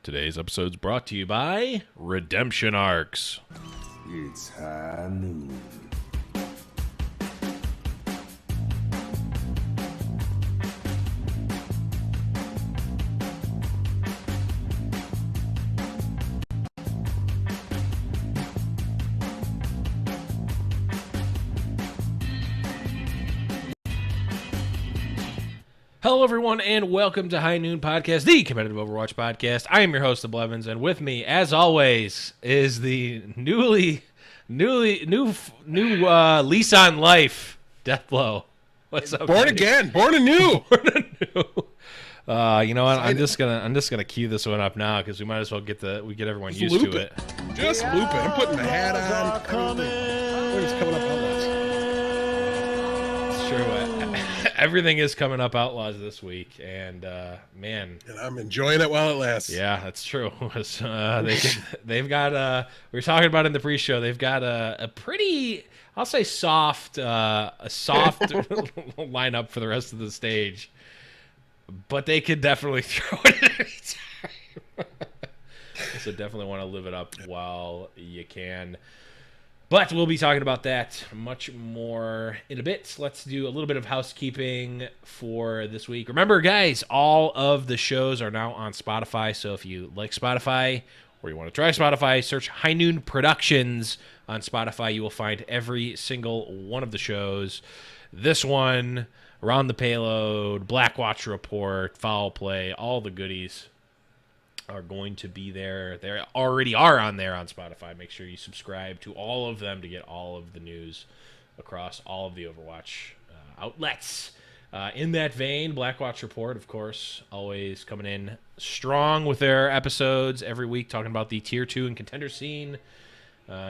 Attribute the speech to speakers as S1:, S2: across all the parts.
S1: Today's episode is brought to you by Redemption Arcs.
S2: It's high noon.
S1: Hello, everyone, and welcome to High Noon Podcast, the competitive Overwatch podcast. I am your host, The Blevins, and with me, as always, is the new lease on life, Deathblow. What's up?
S3: Born
S1: buddy?
S3: again, born anew.
S1: Born anew. You know what? I'm just gonna cue this one up now because we might as well get everyone
S3: Just
S1: used
S3: loop
S1: to
S3: it.
S1: it.
S3: Just loop it. I'm putting the hat on. Everything's coming up Outlaws.
S1: It's true. Everything is coming up Outlaws this week, and man.
S3: And I'm enjoying it while it lasts.
S1: Yeah, that's true. They've got we were talking about in the pre-show. They've got a pretty, I'll say, soft lineup for the rest of the stage, but they could definitely throw it at any time. So definitely want to live it up while you can. But we'll be talking about that much more in a bit. Let's do a little bit of housekeeping for this week. Remember, guys, all of the shows are now on Spotify. So if you like Spotify or you want to try Spotify, search High Noon Productions on Spotify. You will find every single one of the shows. This one, Around the Payload, Blackwatch Report, Foul Play, all the goodies are going to be there. They already are on there on Spotify. Make sure you subscribe to all of them to get all of the news across all of the Overwatch outlets. In that vein, Blackwatch Report, of course, always coming in strong with their episodes every week, talking about the Tier 2 and contender scene,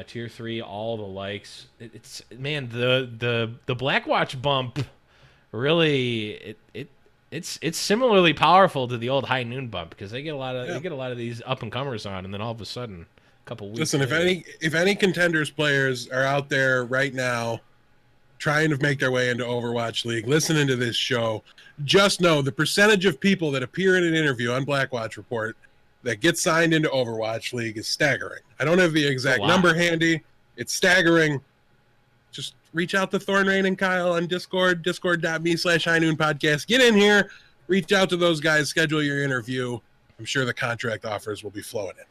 S1: Tier 3, all the likes. It's man, the Blackwatch bump really It's similarly powerful to the old High Noon bump because they get a lot of these up and comers on, and then all of a sudden, a couple weeks.
S3: Listen,
S1: later,
S3: if any contenders players are out there right now trying to make their way into Overwatch League, listening to this show, just know the percentage of people that appear in an interview on Blackwatch Report that get signed into Overwatch League is staggering. I don't have the exact number handy. It's staggering. Just reach out to Thornrain and Kyle on Discord, discord.me/highnoonpodcast. Get in here, reach out to those guys, schedule your interview. I'm sure the contract offers will be flowing in.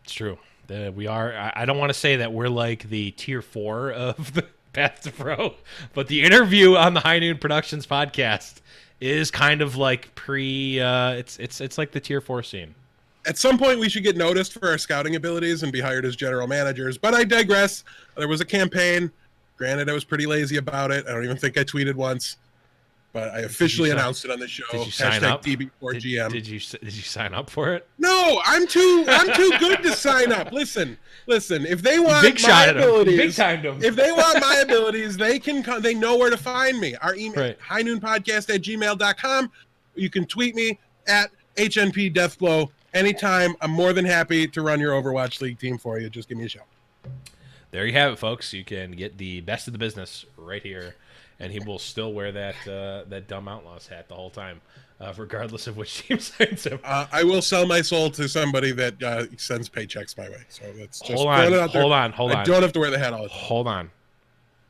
S1: it's true. We are. I don't want to say that we're like the Tier 4 of the Path to Pro, but the interview on the High Noon Productions podcast is kind of like it's like the Tier 4 scene.
S3: At some point, we should get noticed for our scouting abilities and be hired as general managers, but I digress. There was a campaign. Granted, I was pretty lazy about it. I don't even think I tweeted once, but I officially announced it on the show.
S1: Did you sign up?
S3: DB4GM.
S1: Did you sign up for it?
S3: No, I'm too good to sign up. Listen. If they want
S1: Big shot at him.
S3: abilities,
S1: Big timed him.
S3: If they want my abilities, they can come. They know where to find me. Our email,
S1: Right.
S3: highnoonpodcast@gmail.com. You can tweet me at HNPDeathblow anytime. I'm more than happy to run your Overwatch League team for you. Just give me a shout.
S1: There you have it, folks. You can get the best of the business right here, and he will still wear that dumb Outlaws hat the whole time, regardless of which team signs him.
S3: I will sell my soul to somebody that sends paychecks my way. So let's just
S1: Hold
S3: throw it out there.
S1: on.
S3: I don't have to wear the hat all the time.
S1: Hold on.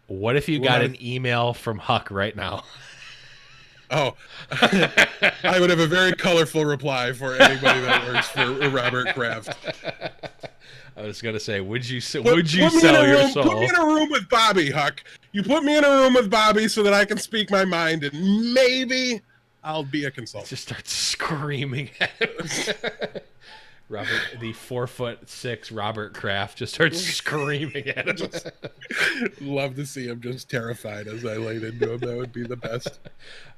S1: What if you got an email from Huck right now?
S3: Oh, I would have a very colorful reply for anybody that works for Robert Kraft.
S1: I was gonna say, would you sell
S3: Put me
S1: your soul?
S3: Put me in a room with Bobby, Huck. You put me in a room with Bobby so that I can speak my mind, and maybe I'll be a consultant.
S1: Just start screaming at him. Robert, the 4'6" Robert Kraft, just starts screaming at him.
S3: Love to see him just terrified as I laid into him. That would be the best.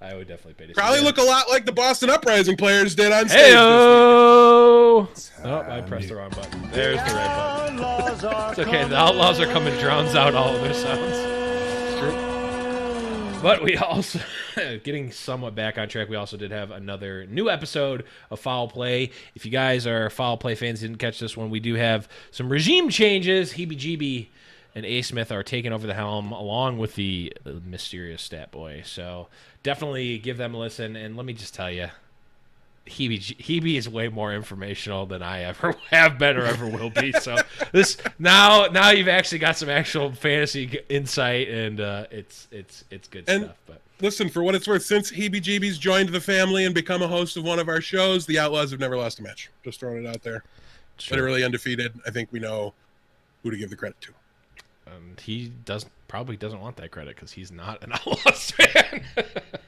S1: I would definitely pay to
S3: Probably
S1: see
S3: look a lot like the Boston Uprising players did on stage.
S1: Hey-o! Oh, I pressed the wrong button. There's the right button. It's okay. The Outlaws are coming, drowns out all of their sounds.
S3: True.
S1: But we also, getting somewhat back on track, we also did have another new episode of Foul Play. If you guys are Foul Play fans, didn't catch this one, we do have some regime changes. Heebie-Jeebie and A-Smith are taking over the helm along with the mysterious Stat Boy. So definitely give them a listen. And let me just tell you, Hebe is way more informational than I ever have been or ever will be. So this now you've actually got some actual fantasy insight, and it's good stuff. But
S3: listen, for what it's worth, since Heebie-Jeebies joined the family and become a host of one of our shows, the Outlaws have never lost a match. Just throwing it out there.
S1: sure.
S3: Literally undefeated. I think we know who to give the credit to.
S1: And he probably doesn't want that credit because he's not an Outlaws fan.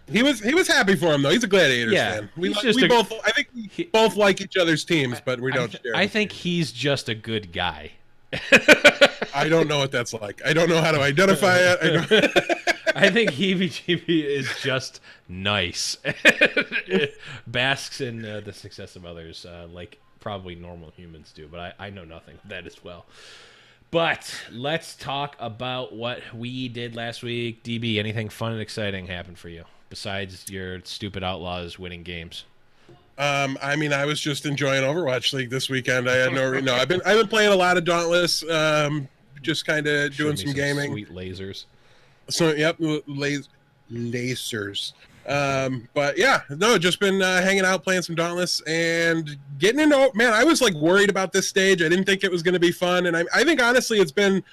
S3: He was happy for him though. He's a Gladiators fan. I think we both like each other's teams, but we don't share.
S1: I think he's just a good guy.
S3: I don't know what that's like. I don't know how to identify it.
S1: I think Heebie-Jeebie is just nice. Basks in the success of others, like probably normal humans do, but I know nothing of that as well. But let's talk about what we did last week. DB, anything fun and exciting happened for you besides your stupid Outlaws winning games?
S3: I mean, I was just enjoying Overwatch League this weekend. I had no. I've been playing a lot of Dauntless. Just kind of doing some gaming.
S1: Sweet lasers.
S3: So yep, lasers. But yeah, no, just been hanging out, playing some Dauntless, and getting into. Man, I was like worried about this stage. I didn't think it was going to be fun, and I think honestly, it's been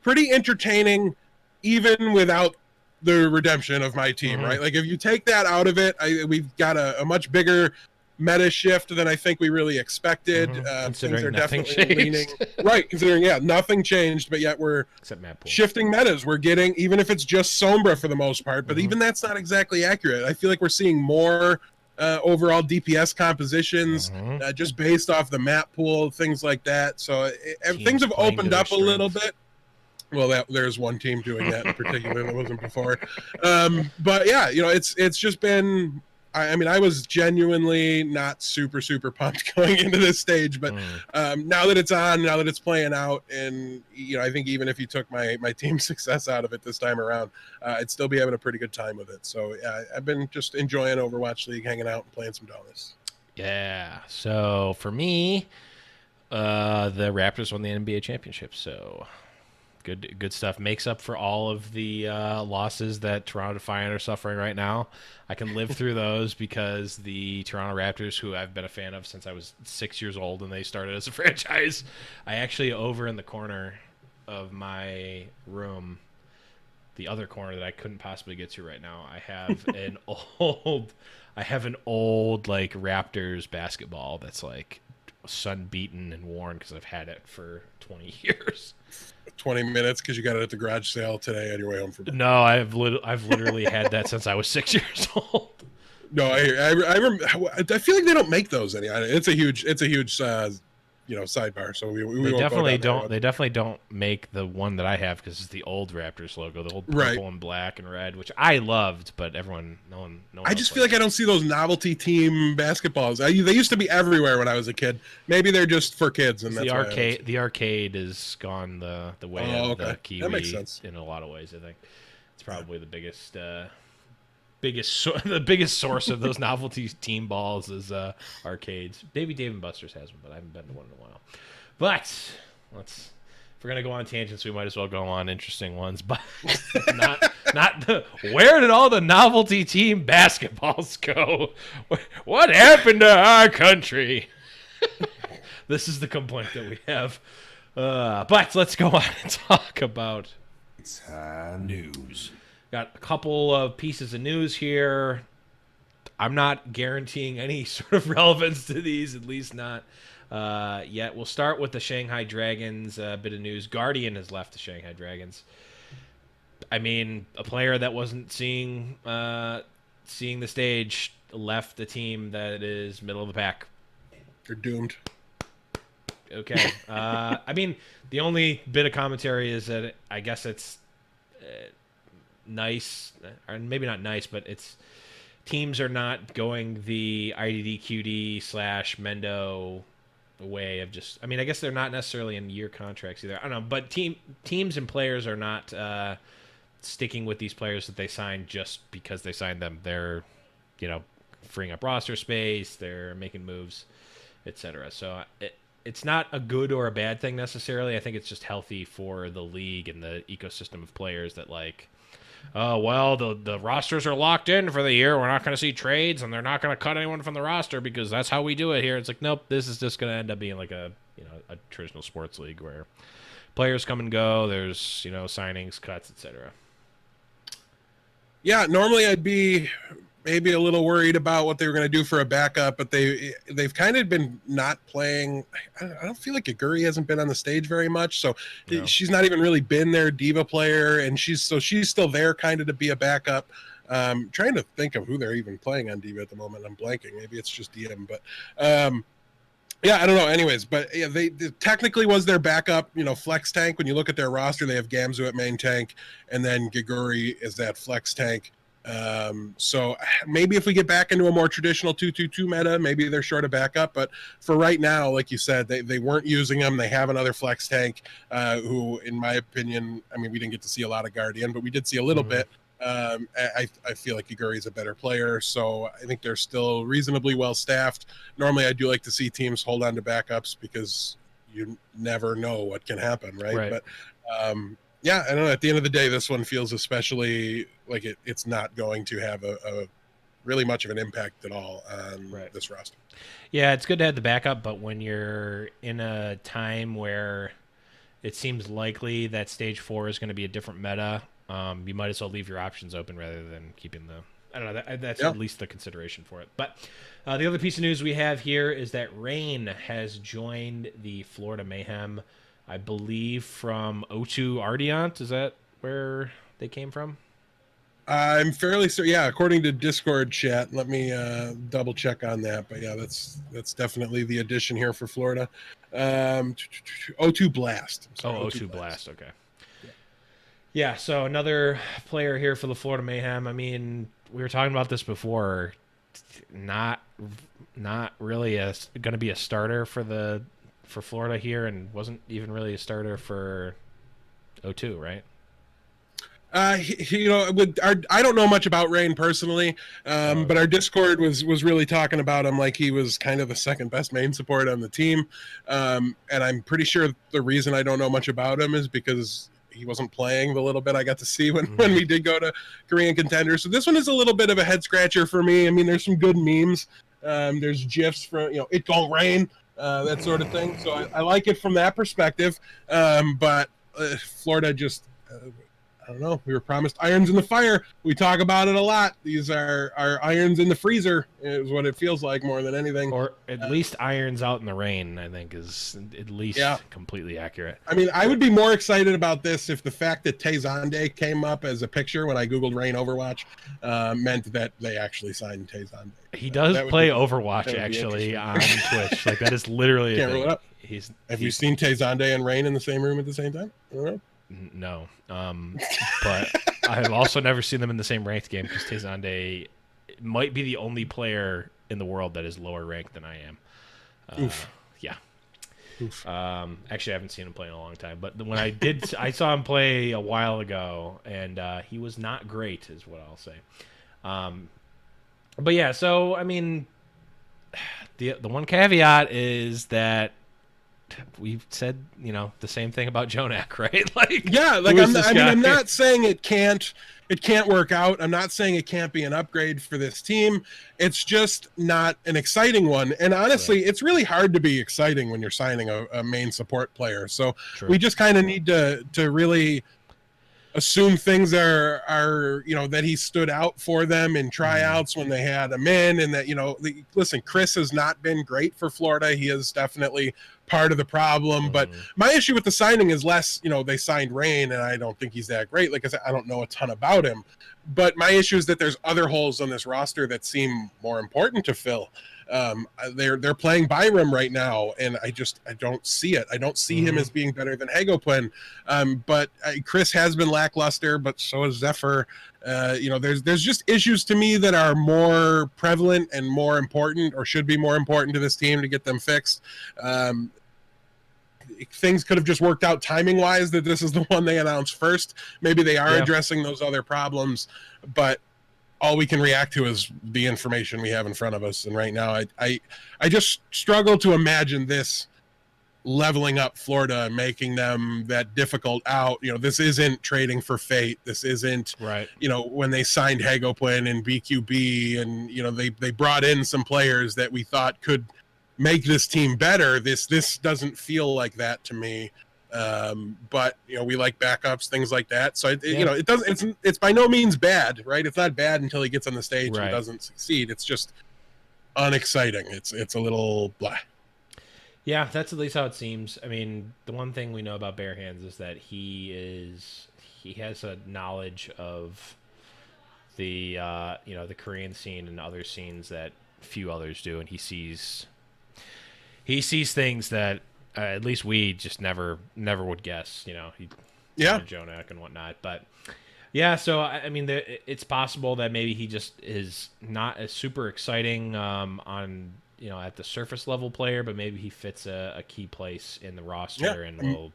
S3: pretty entertaining, even without the redemption of my team. Right, like if you take that out of it, we've got a much bigger meta shift than I think we really expected. Things are definitely leaning right. Considering nothing changed, but yet we're shifting metas. We're getting, even if it's just Sombra for the most part, but even that's not exactly accurate. I feel like we're seeing more overall DPS compositions just based off the map pool, things like that. So things have opened up a little bit. Well, there's one team doing that in particular that wasn't before. But yeah, it's just been. I mean, I was genuinely not super pumped going into this stage, but now that it's on, now that it's playing out, and I think even if you took my team's success out of it this time around, I'd still be having a pretty good time with it. So I've been just enjoying Overwatch League, hanging out and playing some Dauntless.
S1: Yeah. So for me, the Raptors won the NBA championship. So good stuff. Makes up for all of the losses that Toronto Defiant are suffering right now. I can live through those because the Toronto Raptors, who I've been a fan of since I was 6 years old and they started as a franchise, I actually, over in the corner of my room, the other corner that I couldn't possibly get to right now, I have an old like Raptors basketball that's like sun beaten and worn because I've had it for 20 years.
S3: 20 minutes because you got it at the garage sale today on your way home from.
S1: No, I've literally had that since I was 6 years old.
S3: No, I feel like they don't make those anymore. It's a huge sidebar. So we
S1: definitely don't. They definitely don't make the one that I have because it's the old Raptors logo, the old purple and black and red, which I loved, but no one.
S3: I just feel like I don't see those novelty team basketballs. They used to be everywhere when I was a kid. Maybe they're just for kids, and that's
S1: the arcade. The arcade is gone the way of the Kiwi.
S3: That makes sense
S1: in a lot of ways. I think it's probably the biggest. The biggest source of those novelty team balls is arcades. Maybe Dave and Buster's has one, but I haven't been to one in a while. But if we're gonna go on tangents, we might as well go on interesting ones. But where did all the novelty team basketballs go? What happened to our country? This is the complaint that we have. But let's go on and talk about news. Got a couple of pieces of news here. I'm not guaranteeing any sort of relevance to these, at least not yet. We'll start with the Shanghai Dragons bit of news. Guardian has left the Shanghai Dragons. I mean, a player that wasn't seeing the stage left the team that is middle of the pack.
S3: They're doomed.
S1: Okay. I mean, the only bit of commentary is that I guess it's nice, or maybe not nice, but it's teams are not going the IDDQD / Mendo way of just. I mean, I guess they're not necessarily in year contracts either. I don't know, but teams and players are not sticking with these players that they signed just because they signed them. They're, freeing up roster space. They're making moves, etc. So it's not a good or a bad thing necessarily. I think it's just healthy for the league and the ecosystem of players that oh, well, the rosters are locked in for the year. We're not going to see trades, and they're not going to cut anyone from the roster because that's how we do it here. It's like, nope, this is just going to end up being like a traditional sports league where players come and go. There's signings, cuts, etc.
S3: Yeah, normally I'd be maybe a little worried about what they were going to do for a backup, but they've kind of been not playing. I don't feel like Aguri hasn't been on the stage very much, so
S1: No.
S3: she's not even really been their diva player, and she's still there kind of to be a backup. Trying to think of who they're even playing on diva at the moment. I'm blanking. Maybe it's just DM, but yeah, I don't know. Anyways, but yeah, they technically was their backup, flex tank. When you look at their roster, they have Gamzu at main tank, and then Giguri is that flex tank. So maybe if we get back into a more traditional 2-2-2 meta, maybe they're short of backup. But for right now, like you said, they weren't using them. They have another flex tank, who, in my opinion, I mean, we didn't get to see a lot of Guardian, but we did see a little bit. I feel like Iguri is a better player, so I think they're still reasonably well staffed. Normally, I do like to see teams hold on to backups because you never know what can happen, right? But yeah, I don't know. At the end of the day, this one feels especially like it's not going to have a really much of an impact at all on this roster.
S1: Yeah, it's good to have the backup, but when you're in a time where it seems likely that stage 4 is going to be a different meta, you might as well leave your options open rather than keeping the. I don't know. That's at least the consideration for it. But the other piece of news we have here is that Rain has joined the Florida Mayhem, I believe, from O2 Ardiant. Is that where they came from?
S3: I'm fairly certain. Yeah, according to Discord chat. Let me double check on that. But yeah, that's definitely the addition here for Florida. O2 Blast.
S1: O2 Blast. Okay. Yeah, so another player here for the Florida Mayhem. I mean, we were talking about this before. Not really going to be a starter for Florida here, and wasn't even really a starter for O2, right?
S3: I don't know much about Rain personally, but our Discord was really talking about him like he was kind of the second best main support on the team, and I'm pretty sure the reason I don't know much about him is because he wasn't playing the little bit I got to see when we did go to Korean Contender. So this one is a little bit of a head scratcher for me. I mean, there's some good memes. There's GIFs from, it don't rain, that sort of thing. So I like it from that perspective. But Florida just, I don't know. We were promised irons in the fire. We talk about it a lot. These are irons in the freezer is what it feels like more than anything.
S1: Or at least irons out in the rain, I think, is at least completely accurate.
S3: I mean, I would be more excited about this if the fact that Tezande came up as a picture when I Googled Rain Overwatch meant that they actually signed Tezande.
S1: He does play Overwatch, actually, on Twitch. Like, that is literally
S3: Can't rule it up. Have you seen Tezande and Rain in the same room at the same time? I don't know.
S1: No, but I have also never seen them in the same ranked game because Tezande might be the only player in the world that is lower ranked than I am. Yeah. Actually, I haven't seen him play in a long time, but when I did, I saw him play a while ago, and he was not great, is what I'll say. But yeah, so I mean, the one caveat is that we've said, the same thing about Jonak, right? Like,
S3: yeah, like I'm not saying it can't work out. I'm not saying it can't be an upgrade for this team. It's just not an exciting one. And honestly, it's really hard to be exciting when you're signing a main support player. So we just kind of need to really assume things are that he stood out for them in tryouts when they had him in, and that listen, Chris has not been great for Florida. He is definitely part of the problem, but my issue with the signing is less, they signed Rain, and I don't think he's that great. Like I said, I don't know a ton about him, but my issue is that there's other holes on this roster that seem more important to fill. They're playing Byram right now, and I don't see it. I don't see him as being better than Hagopwen. But Chris has been lackluster, but so is Zephyr. There's just issues to me that are more prevalent and more important, or should be more important to this team to get them fixed. Things could have just worked out timing wise that this is the one they announced first. Maybe they are addressing those other problems, but all we can react to is the information we have in front of us. And right now, I just struggle to imagine this leveling up Florida and making them that difficult out. This isn't trading for fate. This isn't,
S1: right.
S3: When they signed Hagoplin and BQB and, they brought in some players that we thought could make this team better. This doesn't feel like that to me. But we like backups, things like that. So it doesn't. It's by no means bad, right? It's not bad until he gets on the stage and doesn't succeed. It's just unexciting. It's a little blah.
S1: Yeah, that's at least how it seems. I mean, the one thing we know about Bare Hands is that he has a knowledge of the the Korean scene and other scenes that few others do, and he sees things that at least we just never would guess. Jonak and whatnot, but. Yeah, so I mean, it's possible that maybe he just is not as super exciting on at the surface level player, but maybe he fits a key place in the roster and will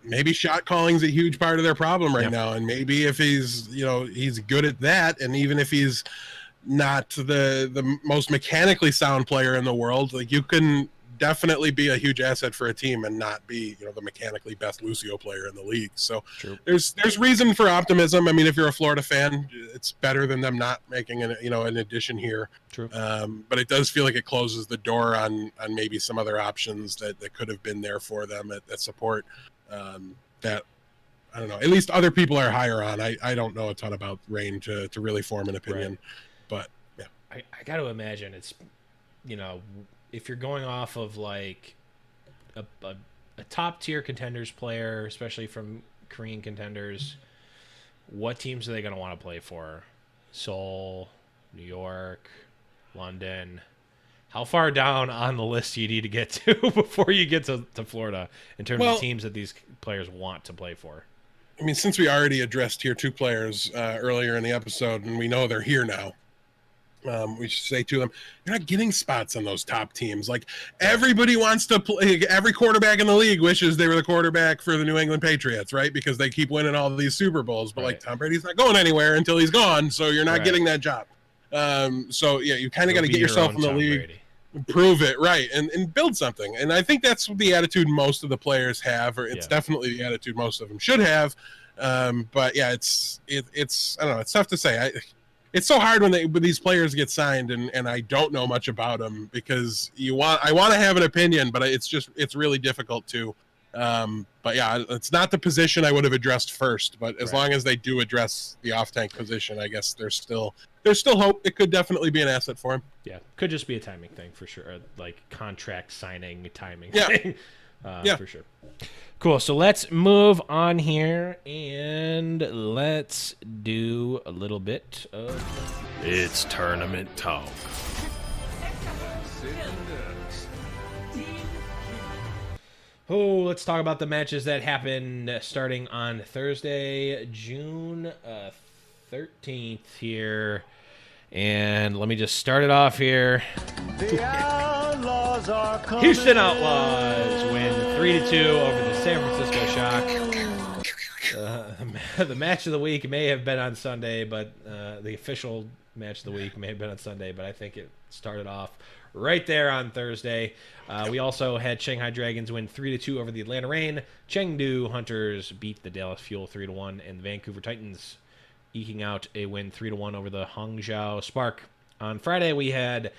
S3: maybe shot calling's a huge part of their problem right now, and maybe if he's he's good at that, and even if he's not the most mechanically sound player in the world, like you can definitely be a huge asset for a team and not be the mechanically best Lucio player in the league. So there's reason for optimism. I mean, if you're a Florida fan, it's better than them not making an addition here.
S1: True.
S3: But it does feel like it closes the door on maybe some other options that could have been there for them at support. That I don't know. At least other people are higher on. I don't know a ton about Rain to really form an opinion, but yeah.
S1: I got to imagine it's if you're going off of like a top tier contenders player, especially from Korean contenders, what teams are they going to want to play for? Seoul, New York, London. How far down on the list do you need to get to before you get to Florida in terms of teams that these players want to play for?
S3: I mean, since we already addressed tier 2 players earlier in the episode, and we know they're here now, we should say to them, you're not getting spots on those top teams. Like, everybody wants to play. Every quarterback in the league wishes they were the quarterback for the New England Patriots, right? Because they keep winning all these Super Bowls. But like, Tom Brady's not going anywhere until he's gone, so you're not getting that job. So yeah, you kind of got to get yourself in the league, Brady. Prove it, right, and build something. And I think that's the attitude most of the players have, or it's definitely the attitude most of them should have. But yeah, it's I don't know. It's tough to say. It's so hard when these players get signed and I don't know much about them, because I want to have an opinion, but it's really difficult to. But yeah, it's not the position I would have addressed first, but as long as they do address the off-tank position, I guess there's still hope. It could definitely be an asset for him.
S1: Yeah, could just be a timing thing for sure, like contract signing timing thing. For sure. Cool. So let's move on here and let's do a little bit of It's Tournament Talk. Oh, let's talk about the matches that happened starting on Thursday, June 13th here. And let me just start it off here. The Outlaws are coming. Houston Outlaws win 3-2 over the San Francisco Shock. The match of the week may have been on Sunday, but the official match of the week may have been on Sunday, but I think it started off right there on Thursday. We also had Shanghai Dragons win 3-2 over the Atlanta Reign. Chengdu Hunters beat the Dallas Fuel 3-1, and the Vancouver Titans eking out a win 3-1 over the Hangzhou Spark. On Friday, we had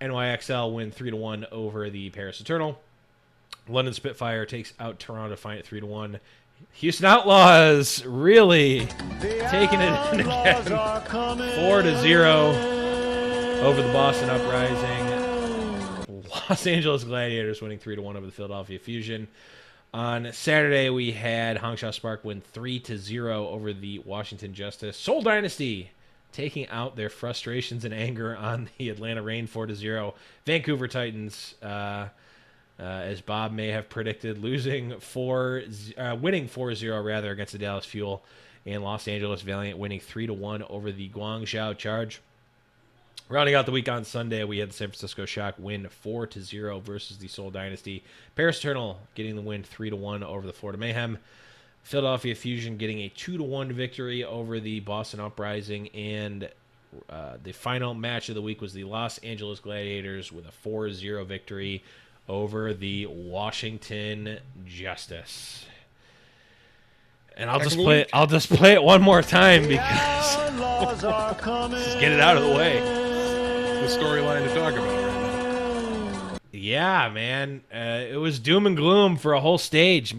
S1: NYXL win 3-1 over the Paris Eternal. London Spitfire takes out Toronto Defiant 3-1. Houston Outlaws really taking it in again, 4-0 over the Boston Uprising. Los Angeles Gladiators winning 3-1 over the Philadelphia Fusion. On Saturday, we had Hangzhou Spark win 3-0 over the Washington Justice. Seoul Dynasty taking out their frustrations and anger on the Atlanta Reign 4-0. Vancouver Titans, as Bob may have predicted, winning 4-0 rather against the Dallas Fuel. And Los Angeles Valiant winning 3-1 over the Guangzhou Charge. Rounding out the week on Sunday, we had the San Francisco Shock win 4-0 versus the Seoul Dynasty. Paris Eternal getting the win 3-1 over the Florida Mayhem. Philadelphia Fusion getting a 2-1 victory over the Boston Uprising. And the final match of the week was the Los Angeles Gladiators with a 4-0 victory over the Washington Justice. And I'll just play it one more time because just get it out of the way.
S3: The storyline to talk about right now.
S1: Yeah, man. It was doom and gloom for a whole stage,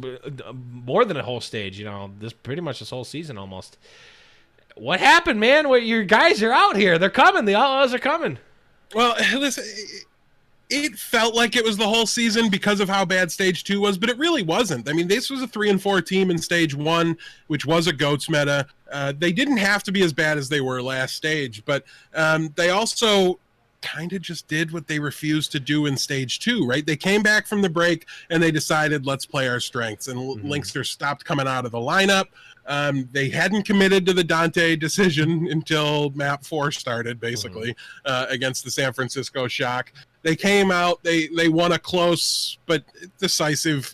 S1: more than a whole stage. This whole season almost. What happened, man? Your guys are out here. They're coming. The Outlaws are coming.
S3: Well, listen, it felt like it was the whole season because of how bad Stage 2 was, but it really wasn't. I mean, this was a 3-4 team in Stage 1, which was a GOATS meta. They didn't have to be as bad as they were last stage, but they also kind of just did what they refused to do in Stage 2, right? They came back from the break and they decided, let's play our strengths. And Linkster stopped coming out of the lineup. They hadn't committed to the Dante decision until map 4 started, basically, against the San Francisco Shock. They came out, they won a close but decisive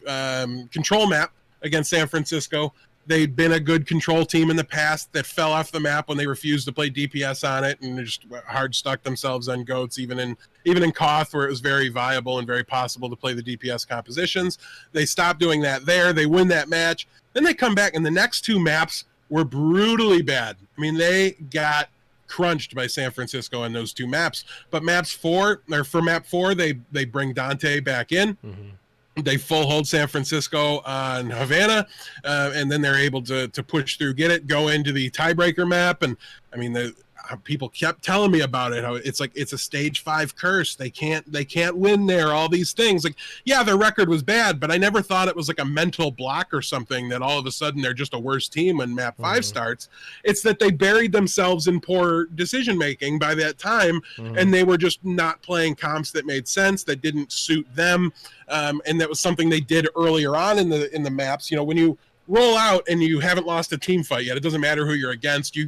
S3: control map against San Francisco. They'd been a good control team in the past that fell off the map when they refused to play DPS on it and just hard stuck themselves on GOATs, even in Koth, where it was very viable and very possible to play the DPS compositions. They stopped doing that there. They win that match. Then they come back, and the next 2 maps were brutally bad. I mean, they got crunched by San Francisco in those 2 maps. But for map 4, they bring Dante back in. They full hold San Francisco on Havana, and then they're able to push through, go into the tiebreaker map. And I mean, people kept telling me about it, how it's like it's a Stage 5 curse. They can't win there. All these things, like, yeah, their record was bad, but I never thought it was like a mental block or something that all of a sudden they're just a worse team when map 5 starts. It's that they buried themselves in poor decision making by that time, and they were just not playing comps that made sense, that didn't suit them. And that was something they did earlier on in the maps. When you roll out and you haven't lost a team fight yet, it doesn't matter who you're against.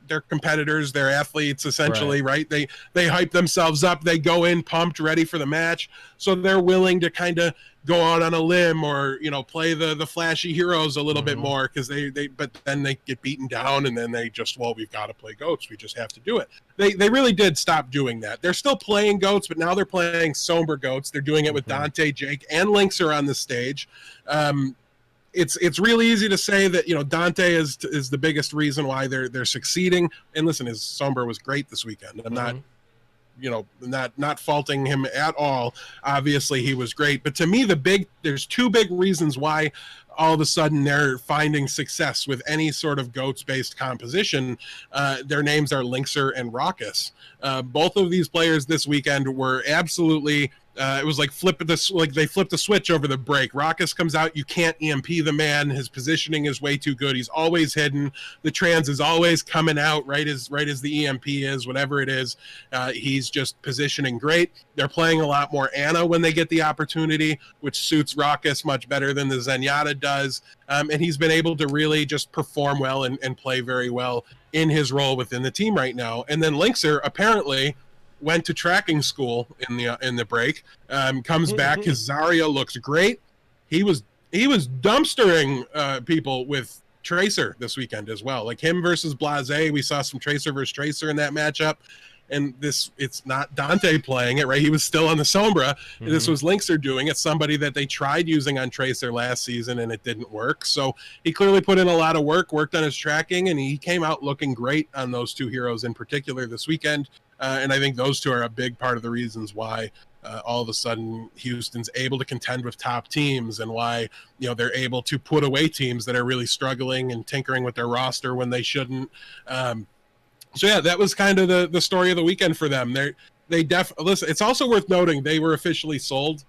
S3: They're competitors, they're athletes, essentially, right? They hype themselves up, they go in pumped, ready for the match, so they're willing to kind of go out on a limb or play the flashy heroes a little bit more, because but then they get beaten down, and then they just, we've got to play GOATs, we just have to do it. They really did stop doing that. They're still playing GOATs, but now they're playing somber GOATs. They're doing it with Dante, Jake, and Linkser on the stage. It's really easy to say that Dante is the biggest reason why they're succeeding. And listen, his Somber was great this weekend. I'm not faulting him at all. Obviously, he was great. But to me, there's 2 big reasons why all of a sudden they're finding success with any sort of GOATs-based composition. Their names are Linkser and Raucus. Both of these players this weekend were absolutely. It was like they flipped the switch over the break. Raucus comes out, you can't EMP the man. His positioning is way too good. He's always hidden. The trans is always coming out right as the EMP is, whatever it is. He's just positioning great. They're playing a lot more Ana when they get the opportunity, which suits Raucus much better than the Zenyatta does. And he's been able to really just perform well and play very well in his role within the team right now. And then Linkser apparently went to tracking school in the break, comes back. His Zarya looks great. He was dumpstering people with Tracer this weekend as well. Like him versus Blase, we saw some Tracer versus Tracer in that matchup. And it's not Dante playing it, right? He was still on the Sombra. This was Linkser doing it, somebody that they tried using on Tracer last season, and it didn't work. So he clearly put in a lot of work, worked on his tracking, and he came out looking great on those 2 heroes in particular this weekend. And I think those 2 are a big part of the reasons why all of a sudden Houston's able to contend with top teams, and why they're able to put away teams that are really struggling and tinkering with their roster when they shouldn't. So yeah, that was kind of the story of the weekend for them. Listen, it's also worth noting they were officially sold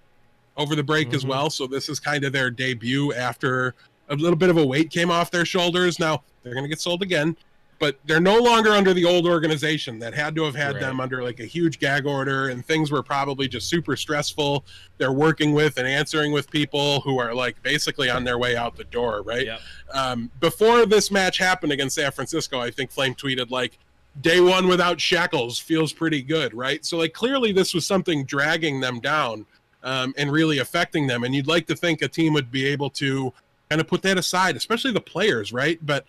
S3: over the break as well. So this is kind of their debut after a little bit of a weight came off their shoulders. Now they're going to get sold again, but they're no longer under the old organization that had to have had them under like a huge gag order, and things were probably just super stressful. They're working with and answering with people who are like basically on their way out the door, right? Yep. Before this match happened against San Francisco, I think Flame tweeted like, day 1 without shackles feels pretty good, right? So like clearly this was something dragging them down and really affecting them. And you'd like to think a team would be able to kind of put that aside, especially the players, right? But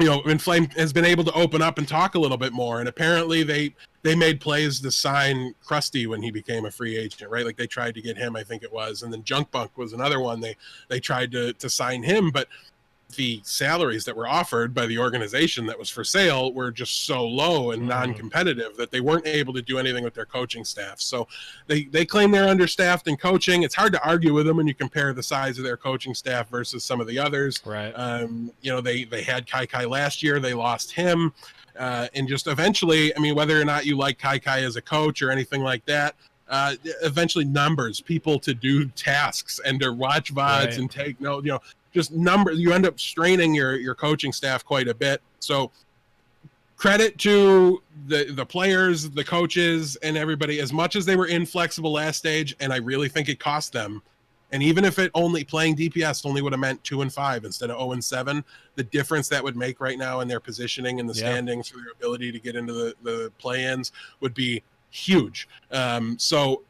S3: Inflame has been able to open up and talk a little bit more. And apparently they made plays to sign Krusty when he became a free agent, right? Like they tried to get him, I think it was. And then Junk Bunk was another one. They tried to sign him, but the salaries that were offered by the organization that was for sale were just so low and non-competitive that they weren't able to do anything with their coaching staff. So they claim they're understaffed in coaching. It's hard to argue with them when you compare the size of their coaching staff versus some of the others.
S1: Right.
S3: They had Kai last year. They lost him. And just eventually, I mean, whether or not you like Kai as a coach or anything like that, eventually numbers, people to do tasks and to watch VODs and take notes, just you end up straining your coaching staff quite a bit. So credit to the players, the coaches, and everybody. As much as they were inflexible last stage, and I really think it cost them, and even if it only playing DPS only would have meant 2-5 instead of 0-7, the difference that would make right now in their positioning in the standings for their ability to get into the play-ins would be huge. So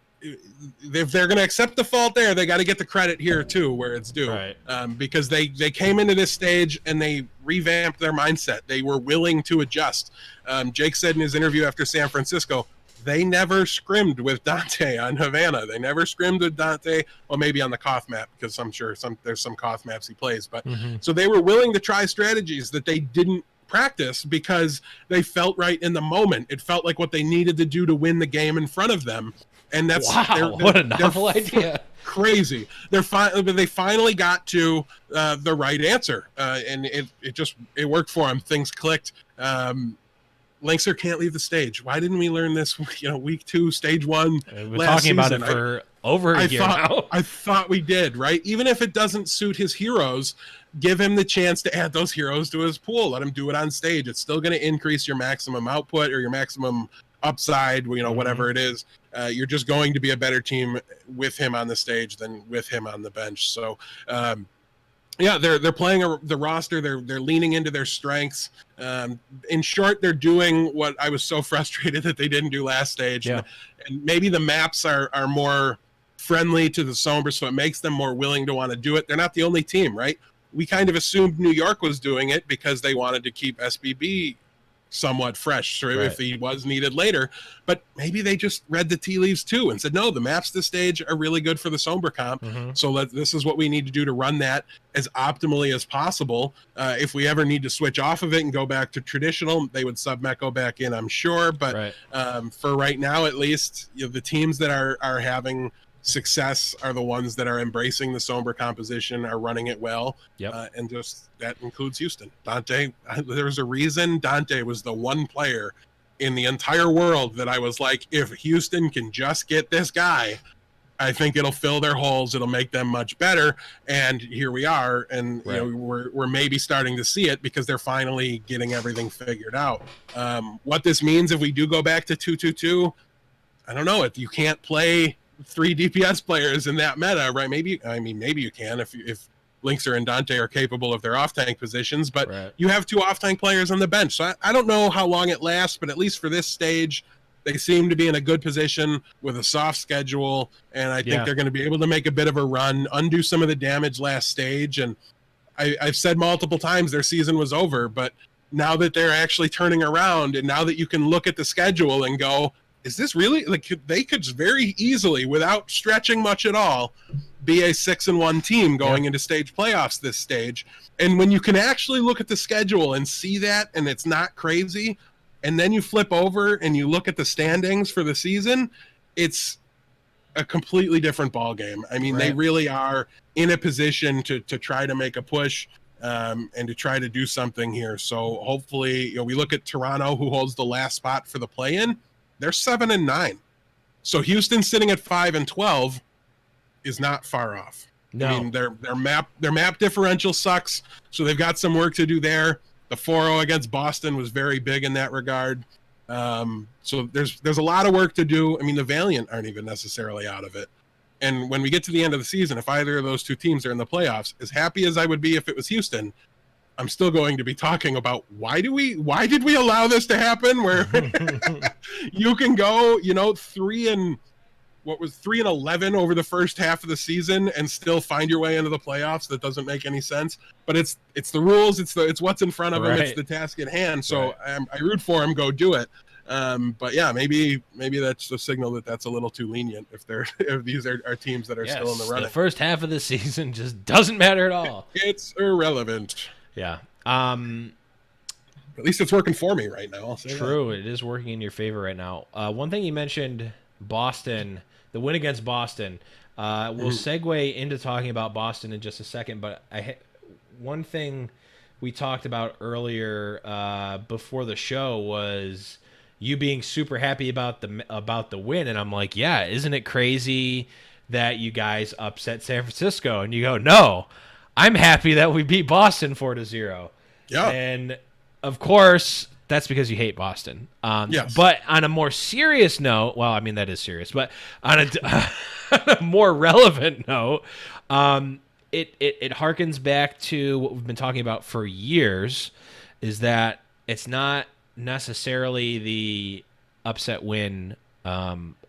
S3: if they're going to accept the fault there, they got to get the credit here too, where it's due.
S1: Right.
S3: Because they came into this stage and they revamped their mindset. They were willing to adjust. Jake said in his interview after San Francisco, they never scrimmed with Dante on Havana. They never scrimmed with Dante. Well, maybe on the Koth map, because I'm sure there's some Koth maps he plays. But so they were willing to try strategies that they didn't practice because they felt right in the moment. It felt like what they needed to do to win the game in front of them. And that's
S1: what a novel idea.
S3: Crazy. They finally got to the right answer, and it worked for them. Things clicked. Linkser can't leave the stage. Why didn't we learn this? Week 2, stage 1.
S1: We've been talking about it for over a year now.
S3: I thought we did, right? Even if it doesn't suit his heroes, give him the chance to add those heroes to his pool. Let him do it on stage. It's still going to increase your maximum output or your maximum upside, whatever it is. You're just going to be a better team with him on the stage than with him on the bench. So they're playing the roster. They're leaning into their strengths. In short, they're doing what I was so frustrated that they didn't do last stage. And maybe the maps are more friendly to the Sombra, so it makes them more willing to want to do it. They're not the only team, right? We kind of assumed New York was doing it because they wanted to keep SBB somewhat fresh, so if he was needed later. But maybe they just read the tea leaves too and said, no, the maps this stage are really good for the Sombra comp. So this is what we need to do to run that as optimally as possible. If we ever need to switch off of it and go back to traditional, they would sub Meko back in, I'm sure. But for right now, at least, the teams that are having success are the ones that are embracing the Sombra composition, are running it well. And just that includes Houston. Dante, there's a reason Dante was the one player in the entire world that I was like, if Houston can just get this guy, I think it'll fill their holes. It'll make them much better. And here we are. And we're maybe starting to see it because they're finally getting everything figured out. What this means if we do go back to 2-2-2, I don't know. If you can't play 3 DPS players in that meta, right? Maybe you can if Linkser and Dante are capable of their off-tank positions, but you have 2 off-tank players on the bench. So I don't know how long it lasts, but at least for this stage, they seem to be in a good position with a soft schedule, and I think they're going to be able to make a bit of a run, undo some of the damage last stage. And I've said multiple times their season was over, but now that they're actually turning around, and now that you can look at the schedule and go, is this really, like, they could very easily, without stretching much at all, be a 6-1 team going into stage playoffs this stage. And when you can actually look at the schedule and see that, and it's not crazy, and then you flip over and you look at the standings for the season, it's a completely different ball game. I mean, they really are in a position to try to make a push and to try to do something here. So hopefully, we look at Toronto, who holds the last spot for the play-in. They're 7-9. So Houston sitting at 5-12 is not far off. No. I mean, their map differential sucks, so they've got some work to do there. The 4-0 against Boston was very big in that regard. So there's a lot of work to do. I mean, the Valiant aren't even necessarily out of it. And when we get to the end of the season, if either of those 2 teams are in the playoffs, as happy as I would be if it was Houston, I'm still going to be talking about why did we allow this to happen, where you can go, 3-4 what was 3-11 over the first half of the season and still find your way into the playoffs. That doesn't make any sense. But it's the rules. It's what's in front of them. It's the task at hand. So I root for them. Go do it. But yeah, maybe that's a signal that that's a little too lenient if these are teams that are still in the running.
S1: The first half of the season just doesn't matter at all.
S3: It's irrelevant.
S1: Yeah.
S3: At least it's working for me right now. I'll say
S1: True, it is working in your favor right now. One thing you mentioned, Boston, the win against Boston. We'll segue into talking about Boston in just a second, but one thing we talked about earlier before the show was you being super happy about the win, and I'm like, yeah, isn't it crazy that you guys upset San Francisco? And you go, no, I'm happy that we beat Boston 4-0.
S3: Yeah,
S1: and of course, that's because you hate Boston.
S3: Yes.
S1: But on a more serious note, well, I mean, that is serious, but on a more relevant note, it harkens back to what we've been talking about for years, is that it's not necessarily the upset win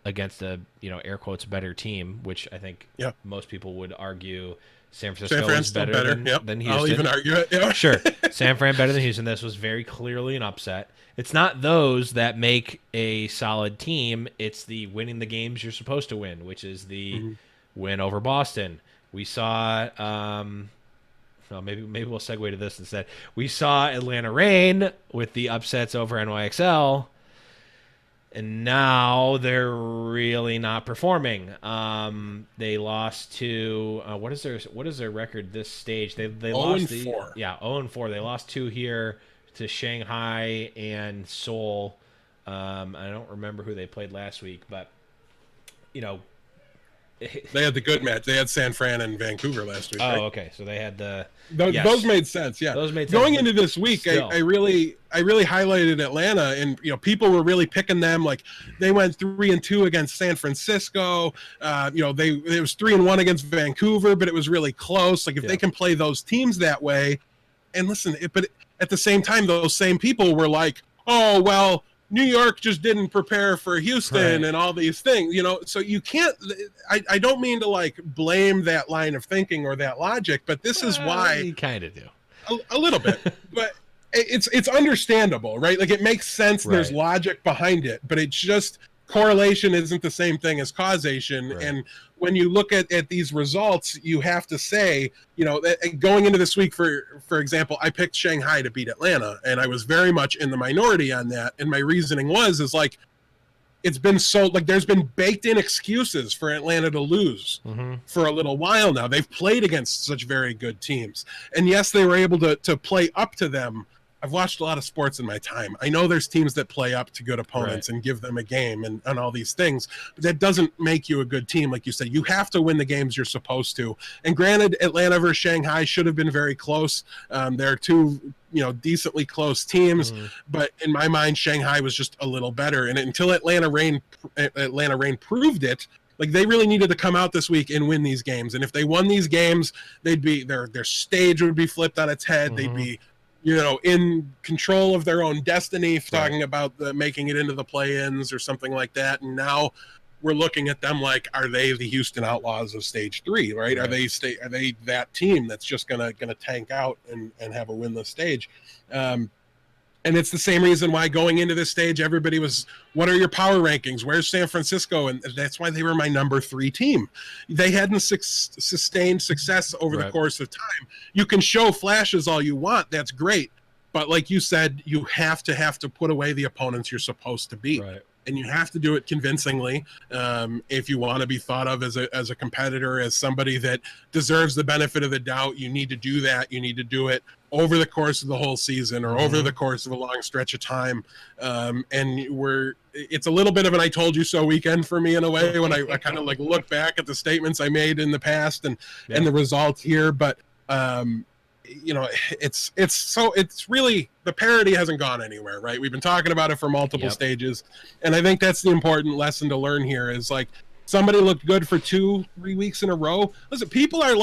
S1: against a, air quotes, better team, which I think most people would argue San Francisco is better than Houston.
S3: I'll even argue it. Yeah.
S1: Sure. San Fran better than Houston. This was very clearly an upset. It's not those that make a solid team. It's the winning the games you're supposed to win, which is the win over Boston. We saw maybe we'll segue to this instead. We saw Atlanta Reign with the upsets over NYXL. And now they're really not performing. They lost to what is their record this stage? They lost
S3: 0-4.
S1: 0-4. They lost 2 here to Shanghai and Seoul. I don't remember who they played last week, but
S3: they had the good match. They had San Fran and Vancouver last week.
S1: Oh, okay. So they had
S3: those made sense. Yeah,
S1: those made sense.
S3: Going into this week, I really highlighted Atlanta, and people were really picking them. Like they went 3-2 against San Francisco. It was 3-1 against Vancouver, but it was really close. Like if they can play those teams that way, and listen, but at the same time, those same people were like, oh well, New York just didn't prepare for Houston and all these things, so you can't, I don't mean to blame that line of thinking or that logic, but this is why
S1: you kind of do
S3: a little bit, but it's understandable, right? Like it makes sense. Right. There's logic behind it, but it's just correlation isn't the same thing as causation. Right. And when you look at these results, you have to say, that going into this week, for example, I picked Shanghai to beat Atlanta, and I was very much in the minority on that. And my reasoning is it's been there's been baked in excuses for Atlanta to lose for a little while now. They've played against such very good teams. And yes, they were able to play up to them. I've watched a lot of sports in my time. I know there's teams that play up to good opponents and give them a game and all these things, but that doesn't make you a good team. Like you said, you have to win the games you're supposed to. And granted, Atlanta versus Shanghai should have been very close. They're two, decently close teams, but in my mind, Shanghai was just a little better. And until Atlanta Reign proved it, they really needed to come out this week and win these games. And if they won these games, they'd be their stage would be flipped on its head. They'd be in control of their own destiny, talking about making it into the play-ins or something like that. And now we're looking at them like, are they the Houston Outlaws of Stage 3, right? Are they that team that's just gonna tank out and have a winless stage? And it's the same reason why going into this stage, everybody was, what are your power rankings? Where's San Francisco? And that's why they were my number 3 team. They hadn't sustained success over the course of time. You can show flashes all you want. That's great. But like you said, you have to put away the opponents you're supposed to beat. Right. And you have to do it convincingly if you want to be thought of as a competitor, as somebody that deserves the benefit of the doubt. You need to do that. You need to do it over the course of the whole season or over the course of a long stretch of time. And it's a little bit of an I told you so weekend for me in a way when I kind of look back at the statements I made in the past and the results here. But it's really, the parity hasn't gone anywhere, right? We've been talking about it for multiple stages, and I think that's the important lesson to learn here is somebody looked good for 2-3 weeks in a row. Listen, people are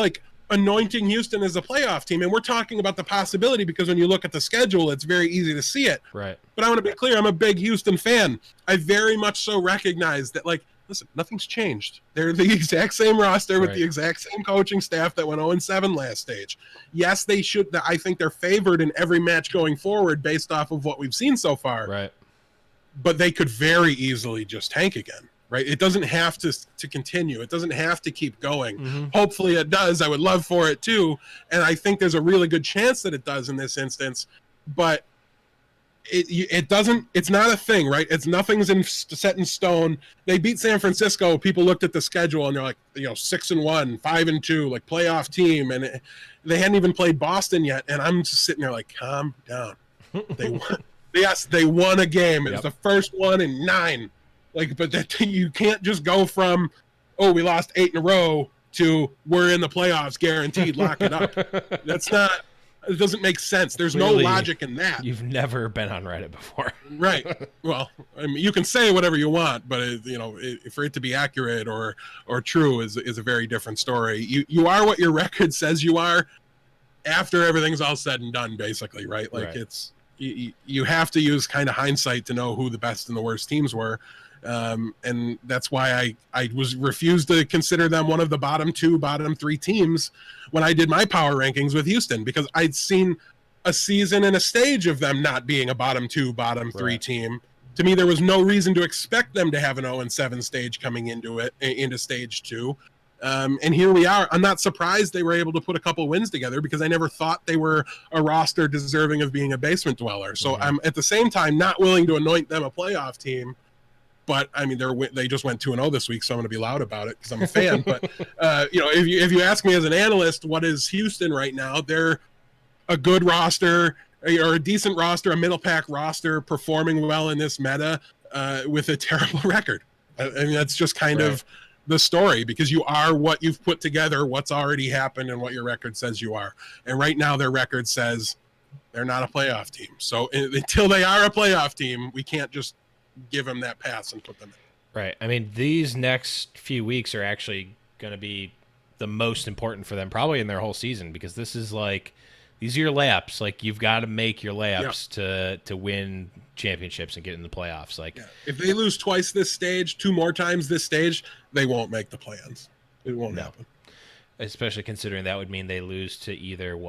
S3: anointing Houston as a playoff team, and we're talking about the possibility because when you look at the schedule, it's very easy to see it. Right. But I want to be clear, I'm a big Houston fan. I very much so recognize that listen, nothing's changed. They're the exact same roster with
S1: Right.
S3: the exact same coaching staff that went 0-7 last stage. Yes, they should. I think they're favored in every match going forward based off of what we've seen so far.
S1: Right.
S3: But they could very easily just tank again, right? It doesn't have to continue. It doesn't have to keep going.
S1: Mm-hmm.
S3: Hopefully it does. I would love for it too. And I think there's a really good chance that it does in this instance. But it doesn't, it's not a thing, right? It's nothing's set in stone. They beat San Francisco. People looked at the schedule and they're like, 6-1, 5-2, like playoff team. And they hadn't even played Boston yet. And I'm just sitting there like, calm down. They won. Yes, they won a game. It was the first one in 9. Like, but that you can't just go from, oh, we lost 8 in a row to we're in the playoffs, guaranteed, lock it up. That's not. It doesn't make sense. There's
S1: Clearly,
S3: no logic in that.
S1: You've never been on Reddit before.
S3: Right. Well, I mean, you can say whatever you want, but for it to be accurate or true is a very different story. You are what your record says you are after everything's all said and done, basically, right? Like it's you have to use kind of hindsight to know who the best and the worst teams were. And that's why I was refused to consider them one of the bottom 2, bottom 3 teams when I did my power rankings with Houston, because I'd seen a season and a stage of them not being a bottom 2, bottom 3 team. To me, there was no reason to expect them to have an 0-7 stage coming into stage 2. And here we are. I'm not surprised they were able to put a couple wins together, because I never thought they were a roster deserving of being a basement dweller. So I'm at the same time not willing to anoint them a playoff team. But I mean, they just went 2-0 this week, so I'm going to be loud about it because I'm a fan. But if you ask me as an analyst, what is Houston right now? They're a good roster, or a decent roster, a middle pack roster, performing well in this meta with a terrible record. I mean, that's just kind of the story, because you are what you've put together, what's already happened, and what your record says you are. And right now, their record says they're not a playoff team. So until they are a playoff team, we can't just give them that pass and put them in.
S1: Right. I mean, these next few weeks are actually going to be the most important for them probably in their whole season, because this is like, these are your layups. Like, you've got to make your layups to win championships and get in the playoffs. Like,
S3: if they lose twice this stage, 2 more times this stage, they won't make the plans. It won't happen.
S1: Especially considering that would mean they lose to either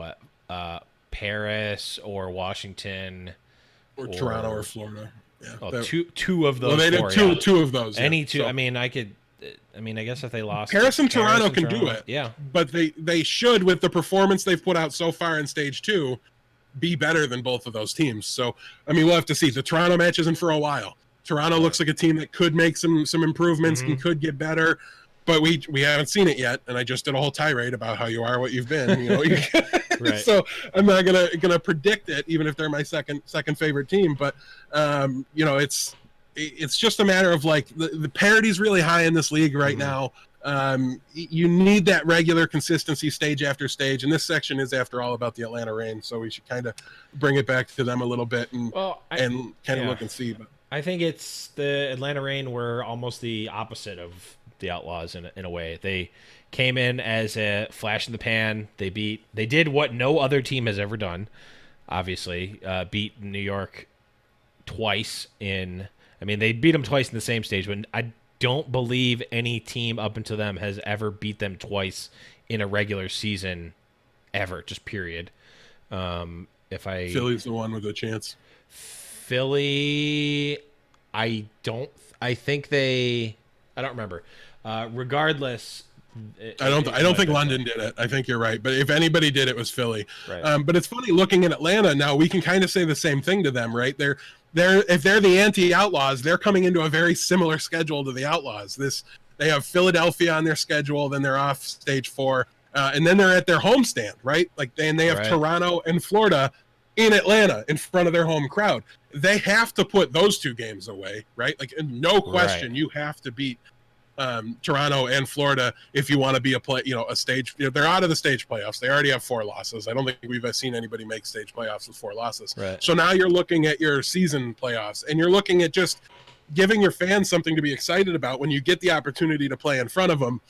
S1: Paris or Washington
S3: or Toronto or Florida. Yeah,
S1: well, two of those.
S3: Well, they did two of those.
S1: Any two.
S3: So,
S1: I mean, I guess if they lost,
S3: Paris and Toronto
S1: and
S3: can do it.
S1: Yeah,
S3: but they should, with the performance they've put out so far in stage 2, be better than both of those teams. So, I mean, we'll have to see. The Toronto match isn't for a while. Toronto looks like a team that could make some improvements and could get better, but we haven't seen it yet. And I just did a whole tirade about how you are what you've been. Right. So I'm not gonna predict it, even if they're my second favorite team. But it's just a matter of, like, the parity's really high in this league right now. You need that regular consistency stage after stage, and this section is, after all, about the Atlanta Reign, so we should kind of bring it back to them a little bit and look and see. But
S1: I think it's the Atlanta Reign were almost the opposite of the Outlaws in a way. They came in as a flash in the pan. They did what no other team has ever done. Obviously, beat New York twice in. I mean, they beat them twice in the same stage, but I don't believe any team up until them has ever beat them twice in a regular season, ever. Just period.
S3: Philly's the one with a chance.
S1: Philly, I don't remember. Regardless,
S3: I don't think London did it. I think you're right. But if anybody did, it was Philly.
S1: Right.
S3: But it's funny looking at Atlanta now. We can kind of say the same thing to them, right? If they're the anti-Outlaws, they're coming into a very similar schedule to the Outlaws. They have Philadelphia on their schedule, then they're off stage 4, and then they're at their homestand, right? Like, and they have Toronto and Florida in Atlanta in front of their home crowd. They have to put those 2 games away, right? Like, no question, you have to beat Toronto and Florida if you want to be a stage. They're out of the stage playoffs. They already have 4 losses. I don't think we've seen anybody make stage playoffs with 4 losses.
S1: Right.
S3: So now you're looking at your season playoffs, and you're looking at just giving your fans something to be excited about when you get the opportunity to play in front of them.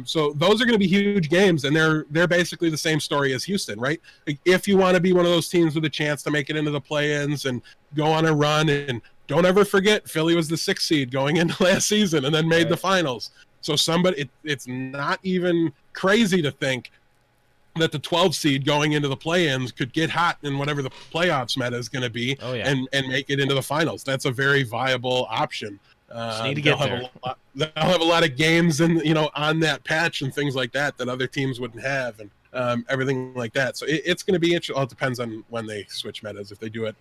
S3: So those are going to be huge games, and they're basically the same story as Houston, right? Like, if you want to be one of those teams with a chance to make it into the play-ins and go on a run and Don't ever forget, Philly was the 6th seed going into last season and then made the finals. So it's not even crazy to think that the 12 seed going into the play-ins could get hot in whatever the playoffs meta is going to be and make it into the finals. That's a very viable option.
S1: Just need to get there.
S3: They'll have a lot of games on that patch and things like that other teams wouldn't have, and everything like that. So it's going to be interesting. Well, it depends on when they switch metas. If they do it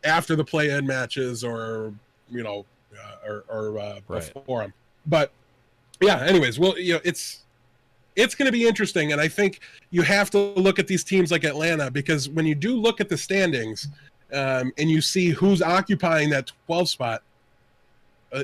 S3: after the play-in matches or before them. But yeah, anyways, well, it's going to be interesting, and I think you have to look at these teams like Atlanta, because when you do look at the standings and you see who's occupying that 12 spot,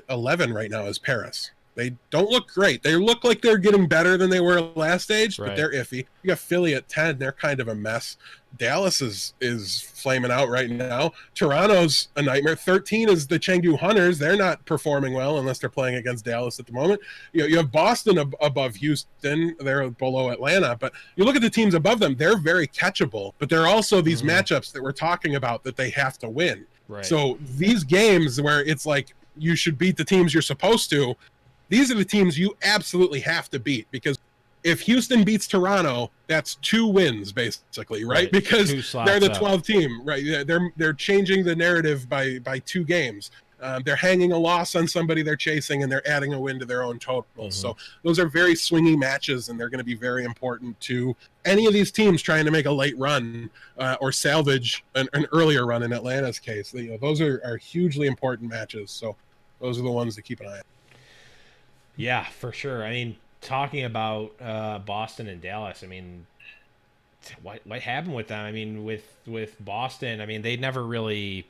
S3: 11 right now is Paris. They don't look great. They look like they're getting better than they were last stage, but they're iffy. You got Philly at 10. They're kind of a mess. Dallas is flaming out right now. Toronto's a nightmare. 13 is the Chengdu Hunters. They're not performing well unless they're playing against Dallas at the moment. You have Boston above Houston. They're below Atlanta. But you look at the teams above them, they're very catchable. But there are also these matchups that we're talking about that they have to win.
S1: Right.
S3: So these games where it's like you should beat the teams you're supposed to, these are the teams you absolutely have to beat, because if Houston beats Toronto, that's 2 wins basically, right? Because they're the 12th team, right? They're changing the narrative by 2 games. They're hanging a loss on somebody they're chasing, and they're adding a win to their own total. So those are very swingy matches, and they're going to be very important to any of these teams trying to make a late run or salvage an earlier run in Atlanta's case. Those are hugely important matches. So those are the ones to keep an eye on.
S1: Yeah, for sure. I mean, talking about Boston and Dallas, I mean, what happened with them? I mean, with Boston, I mean, they never really,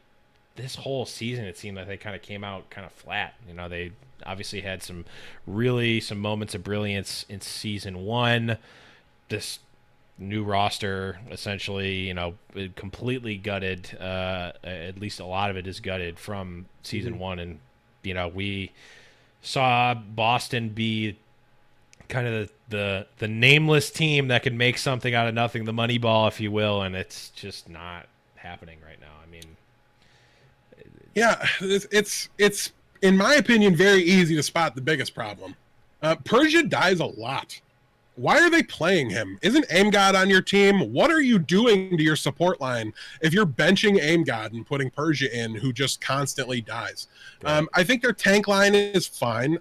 S1: this whole season, it seemed like they kind of came out kind of flat. They obviously had some moments of brilliance in season 1. This new roster, essentially, completely gutted. At least a lot of it is gutted from season 1. And, we saw Boston be kind of the nameless team that could make something out of nothing, the money ball, if you will, and it's just not happening right now. I mean,
S3: yeah, it's in my opinion very easy to spot the biggest problem. Persia dies a lot. Why are they playing him? Isn't AimGod on your team? What are you doing to your support line if you're benching AimGod and putting Persia in, who just constantly dies? Right. I think their tank line is fine.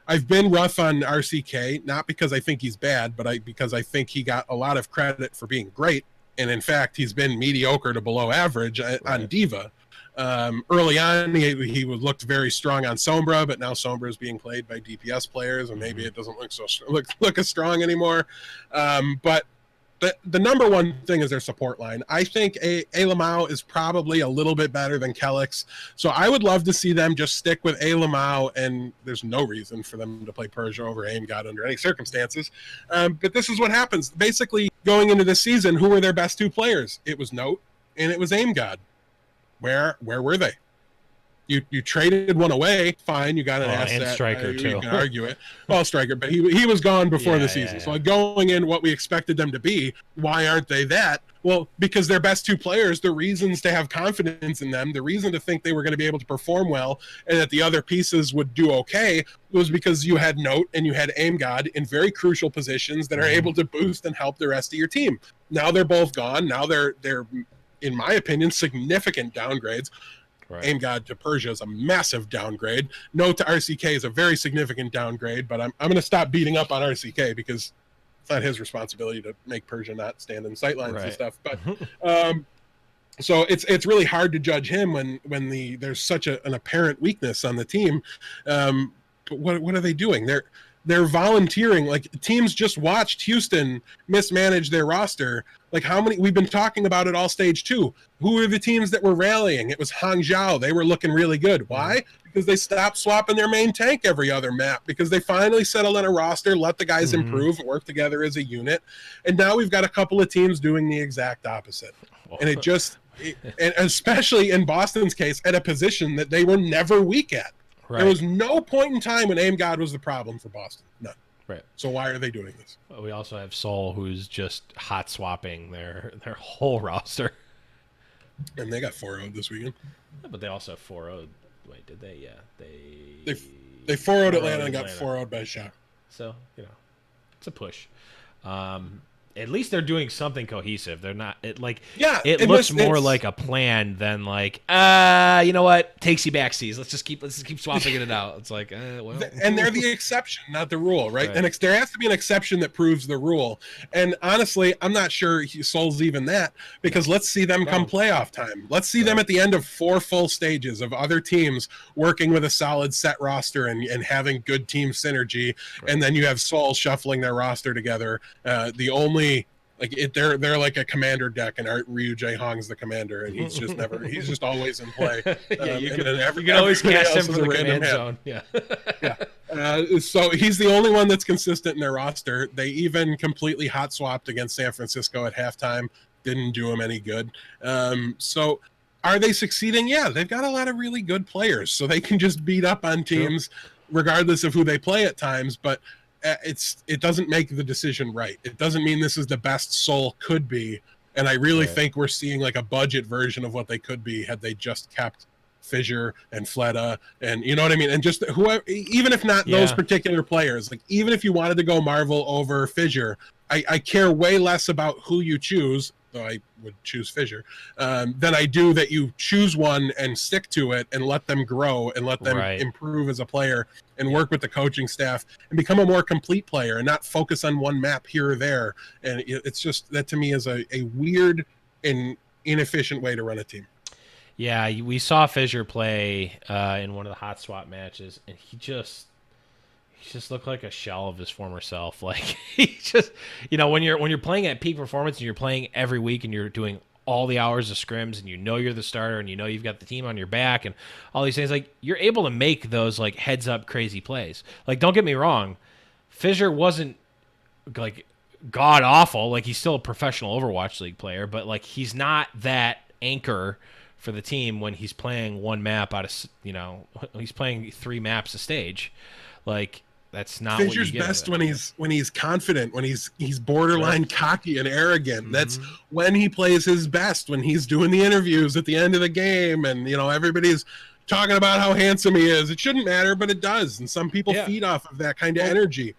S3: I've been rough on RCK, not because I think he's bad, but because I think he got a lot of credit for being great. And in fact, he's been mediocre to below average on Diva. Early on, he looked very strong on Sombra, but now Sombra is being played by DPS players, and maybe it doesn't look as strong anymore. But the number one thing is their support line. I think Alamau is probably a little bit better than Kelix, so I would love to see them just stick with Alamau, and there's no reason for them to play Persia over AimGod under any circumstances. But this is what happens. Basically, going into this season, who were their best 2 players? It was Note, and it was AimGod. Where were they? You traded one away, fine. You got an asset.
S1: And Striker too.
S3: You can argue it. Well, Striker, but he was gone before the season. So going in what we expected them to be, why aren't they that? Well, because their best 2 players, the reasons to have confidence in them, the reason to think they were going to be able to perform well, and that the other pieces would do okay, was because you had Note and you had AimGod in very crucial positions that are able to boost and help the rest of your team. Now they're both gone. Now they're in my opinion, significant downgrades. Right. AimGod to Persia is a massive downgrade. Note to RCK is a very significant downgrade, but I'm going to stop beating up on RCK because it's not his responsibility to make Persia not stand in sightlines and stuff. But so it's really hard to judge him when there's such an apparent weakness on the team. But what are they doing? They're volunteering. Like, teams just watched Houston mismanage their roster. Like, how many? We've been talking about it all stage 2. Who were the teams that were rallying? It was Hangzhou. They were looking really good. Why? Because they stopped swapping their main tank every other map, because they finally settled on a roster, let the guys improve, work together as a unit. And now we've got a couple of teams doing the exact opposite. And and especially in Boston's case, at a position that they were never weak at. Right. There was no point in time when AimGod was the problem for Boston. None.
S1: Right.
S3: So why are they doing this?
S1: Well, we also have Seoul, who's just hot swapping their whole roster.
S3: And they got 4-0 this weekend.
S1: Yeah, but they also 4-0. Wait, did they? Yeah,
S3: They 4-0 Atlanta and got 4-0 by a shot.
S1: So, it's a push. At least they're doing something cohesive. They're not it looks more like a plan than like you know what, takes you back seas. Let's just keep swapping it out. It's like well.
S3: And they're the exception, not the rule, right? And there has to be an exception that proves the rule. And honestly, I'm not sure Seoul's even that, because let's see them come playoff time. Let's see them at the end of 4 full stages of other teams working with a solid set roster and having good team synergy. And then you have Seoul shuffling their roster together. The only they're like a commander deck, and Ryu Jae-hong's the commander, and he's just always in play.
S1: You can always cast him from the command zone. Yeah.
S3: So he's the only one that's consistent in their roster. They even completely hot swapped against San Francisco at halftime. Didn't do him any good. So are they succeeding? Yeah, they've got a lot of really good players, so they can just beat up on teams regardless of who they play at times. But it doesn't make the decision right. It doesn't mean this is the best Seoul could be, and I really think we're seeing like a budget version of what they could be had they just kept Fissure and Fleta, and you know what I mean, and just whoever, even if not those particular players, like even if you wanted to go Marvel over Fissure, I care way less about who you choose, though I would choose Fissure, than I do that you choose one and stick to it and let them grow and let them improve as a player and work with the coaching staff and become a more complete player and not focus on one map here or there. And it's just, that to me is a weird and inefficient way to run a team.
S1: Yeah, we saw Fissure play in one of the hot swap matches, and he just looked like a shell of his former self. Like he just, when you're playing at peak performance and you're playing every week and you're doing all the hours of scrims and you're the starter and you've got the team on your back and all these things, like you're able to make those like heads up crazy plays. Like, don't get me wrong, Fissure wasn't like god awful. Like, he's still a professional Overwatch League player, but like he's not that anchor for the team when he's playing one map out of, he's playing 3 maps a stage. Like, that's not
S3: Fissure's best when he's confident, when he's borderline cocky and arrogant. Mm-hmm. That's when he plays his best, when he's doing the interviews at the end of the game and everybody's talking about how handsome he is. It shouldn't matter, but it does, and some people feed off of that kind of energy.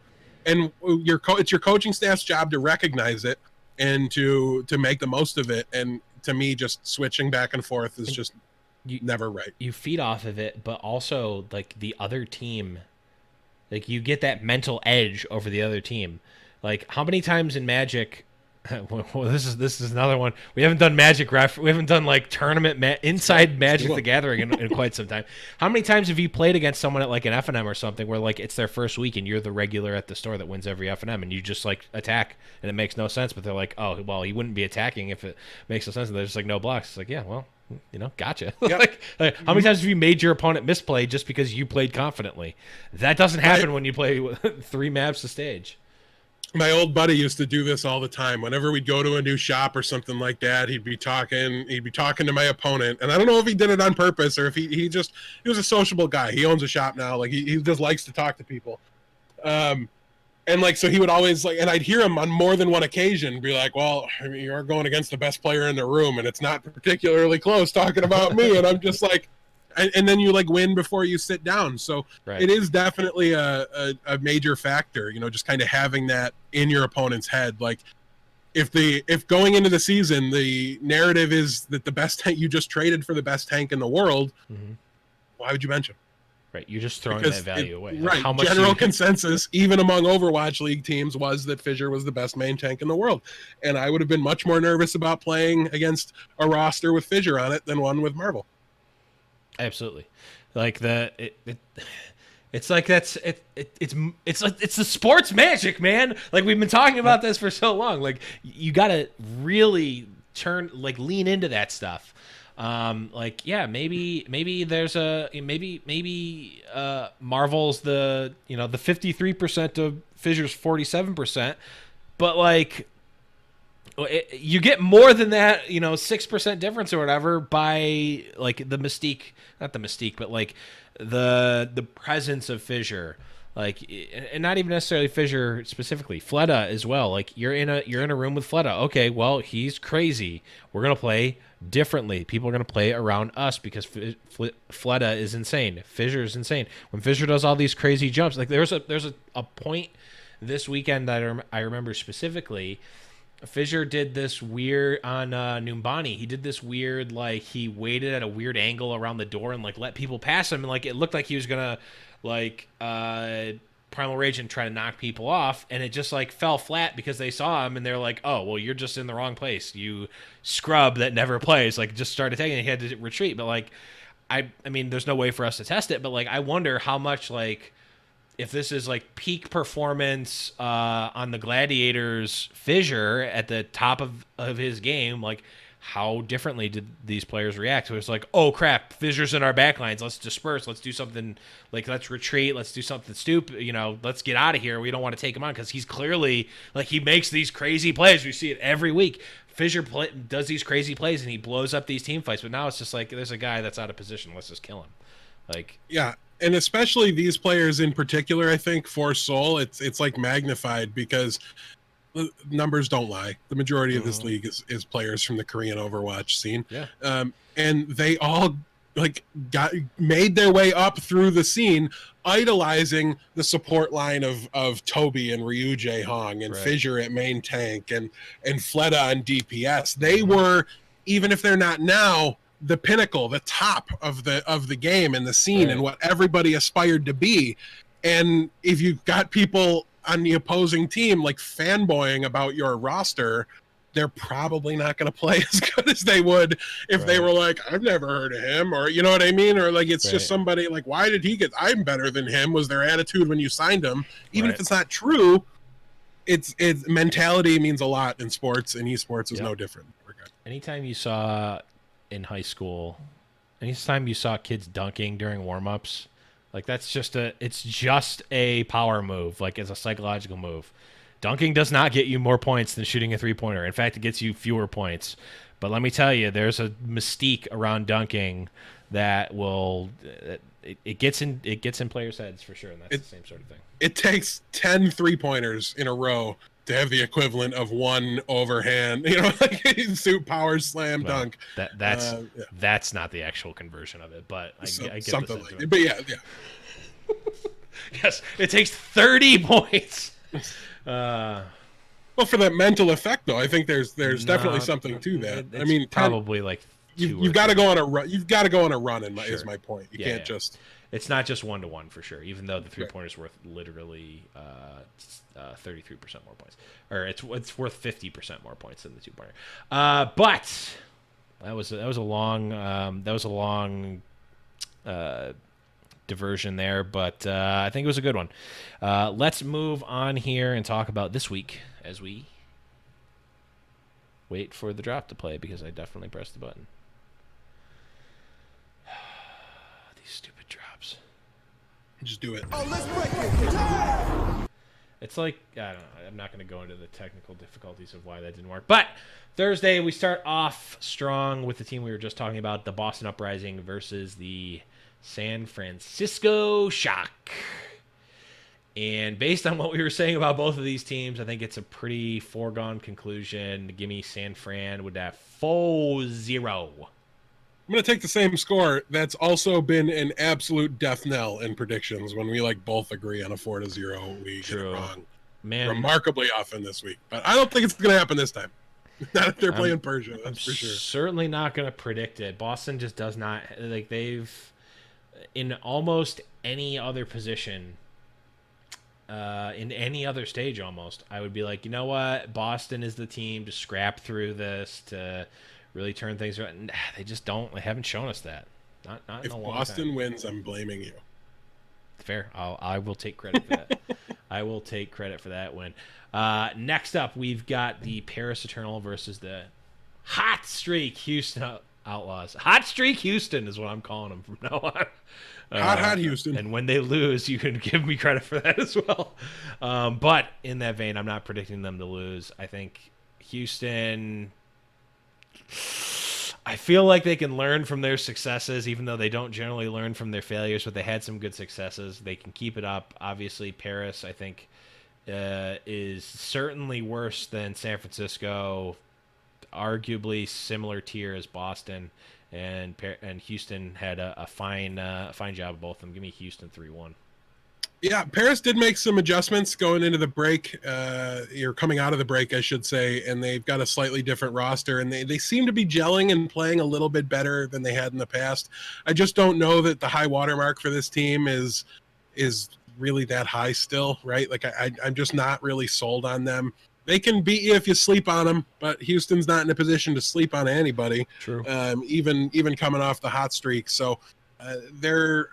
S3: And it's your coaching staff's job to recognize it and to make the most of it. And to me, just switching back and forth is just never right.
S1: You feed off of it, but also like the other team, like you get that mental edge over the other team. Like, how many times in Magic? Well, this is another one. We haven't done Magic ref. We haven't done like tournament inside Magic the Gathering in quite some time. How many times have you played against someone at like an FNM or something where like it's their first week and you're the regular at the store that wins every FNM and you just like attack and it makes no sense, but they're like, oh well, he wouldn't be attacking if it makes no sense, and they're just like, no blocks. It's like, yeah, well, gotcha. Yep. like, how many times have you made your opponent misplay just because you played confidently? That doesn't happen when you play 3 maps a stage.
S3: My old buddy used to do this all the time. Whenever we'd go to a new shop or something like that, he'd be talking to my opponent. And I don't know if he did it on purpose or if he was a sociable guy. He owns a shop now. Like he just likes to talk to people. And like, so he would always like, and I'd hear him on more than one occasion be like, well, I mean, you're going against the best player in the room and it's not particularly close talking about me. And I'm just like, and then you like win before you sit down. So it is definitely a major factor, just kind of having that in your opponent's head. Like if going into the season, the narrative is that the best tank, you just traded for the best tank in the world, why would you bench him?
S1: Right. You're just throwing that value away.
S3: Right. How much general consensus, even among Overwatch League teams, was that Fissure was the best main tank in the world. And I would have been much more nervous about playing against a roster with Fissure on it than one with Marvel.
S1: Absolutely. Like it's like it's the sports magic, man. Like we've been talking about this for so long. Like you got to really lean into that stuff. Maybe there's maybe Marvel's the 53% of Fissure's 47%, but like you get more than that, 6% difference or whatever by like the mystique, not the mystique, but like the presence of Fissure. Like, and not even necessarily Fissure specifically, Fleta as well. Like, you're in a room with Fleta. Okay, well, he's crazy. We're gonna play differently. People are gonna play around us because Fleta is insane. Fissure is insane. When Fissure does all these crazy jumps, like there's a point this weekend that I remember specifically. Fissure did this weird on Numbani. He did this weird, like, he waited at a weird angle around the door and like let people pass him, and like it looked like he was gonna like Primal Rage and try to knock people off, and it just like fell flat because they saw him and they're like, oh well, you're just in the wrong place, you scrub that never plays. Like, just started taking it. He had to retreat. But like I mean, there's no way for us to test it, but like I wonder how much, like, if this is like peak performance on the Gladiators Fissure at the top of his game, like how differently did these players react? So it's like, oh crap, Fissure's in our backlines. Let's disperse. Let's do something, like, let's retreat. Let's do something stupid. You know, let's get out of here. We don't want to take him on because he's clearly, like, he makes these crazy plays. We see it every week. Fissure does these crazy plays and he blows up these team fights. But now it's just like, there's a guy that's out of position. Let's just kill him. Like,
S3: yeah. And especially these players in particular, I think for Soul, it's like magnified because numbers don't lie. The majority of this league is players from the Korean Overwatch scene.
S1: Yeah.
S3: And they all like made their way up through the scene, idolizing the support line of Toby and Ryu Jae Hong and Fissure at main tank and Fleta on DPS. They were, even if they're not now, the pinnacle, the top of the game and the scene and what everybody aspired to be. And if you've got people on the opposing team like fanboying about your roster, they're probably not going to play as good as they would if they were like, I've never heard of him, or you know what I mean? Or like, it's just somebody like, why did he get, I'm better than him, was their attitude when you signed him. Even if it's not true, it's mentality means a lot in sports, and esports is no different.
S1: Anytime you saw in high school, anytime you saw kids dunking during warm-ups, like, that's just it's just a power move, like, as a psychological move. Dunking does not get you more points than shooting a three-pointer. In fact, it gets you fewer points. But let me tell you, there's a mystique around dunking that will it gets in players' heads for sure, and that's the same sort of thing.
S3: It takes 10 three-pointers in a row to have the equivalent of one overhand, you know, like suit power slam dunk.
S1: That's not the actual conversion of it, but I get
S3: something like it. But yeah.
S1: Yes, it takes 30 points.
S3: Well, for that mental effect, though, I think there's definitely something to that. I mean,
S1: probably like
S3: you've got to go on a run. You've got to go on a run. Is my point. You can't just.
S1: It's not just 1-to-1 for sure. Even though the three-pointer is worth literally 33% more points, or it's worth 50% more points than the two-pointer. But that was a long diversion there, but I think it was a good one. Let's move on here and talk about this week as we wait for the drop to play, because I definitely pressed the button. These stupid drops.
S3: Just do it.
S2: Oh, let's break it down.
S1: It's like, I don't know. I'm not going to go into the technical difficulties of why that didn't work. But Thursday, we start off strong with the team we were just talking about, the Boston Uprising versus the San Francisco Shock. And based on what we were saying about both of these teams, I think it's a pretty foregone conclusion to give me San Fran with that 4-0.
S3: I'm going to take the same score. That's also been an absolute death knell in predictions when we like both agree on a 4-0. We get it wrong remarkably often this week. But I don't think it's going to happen this time. Not if they're playing Persia, that's for sure.
S1: Certainly not going to predict it. Boston just does not, like, they've, in almost any other position, in any other stage almost, I would be like, you know what? Boston is the team to scrap through this, to really turn things around. They just don't. They haven't shown us that. Not in a long time. If
S3: Boston wins, I'm blaming you.
S1: Fair. I will take credit for that. I will take credit for that win. Next up, we've got the Paris Eternal versus the Hot Streak Houston Outlaws. Hot Streak Houston is what I'm calling them from now on.
S3: Hot Houston.
S1: And when they lose, you can give me credit for that as well. But in that vein, I'm not predicting them to lose. I think Houston, I feel like they can learn from their successes, even though they don't generally learn from their failures, but they had some good successes. They can keep it up. Obviously, Paris, I think, is certainly worse than San Francisco, arguably similar tier as Boston, and Houston had a fine job of both of them. Give me Houston 3-1.
S3: Yeah, Paris did make some adjustments going into the break, or coming out of the break, I should say, and they've got a slightly different roster, and they seem to be gelling and playing a little bit better than they had in the past. I just don't know that the high watermark for this team is really that high still, right? Like I'm just not really sold on them. They can beat you if you sleep on them, but Houston's not in a position to sleep on anybody.
S1: True.
S3: Even coming off the hot streak, so they're.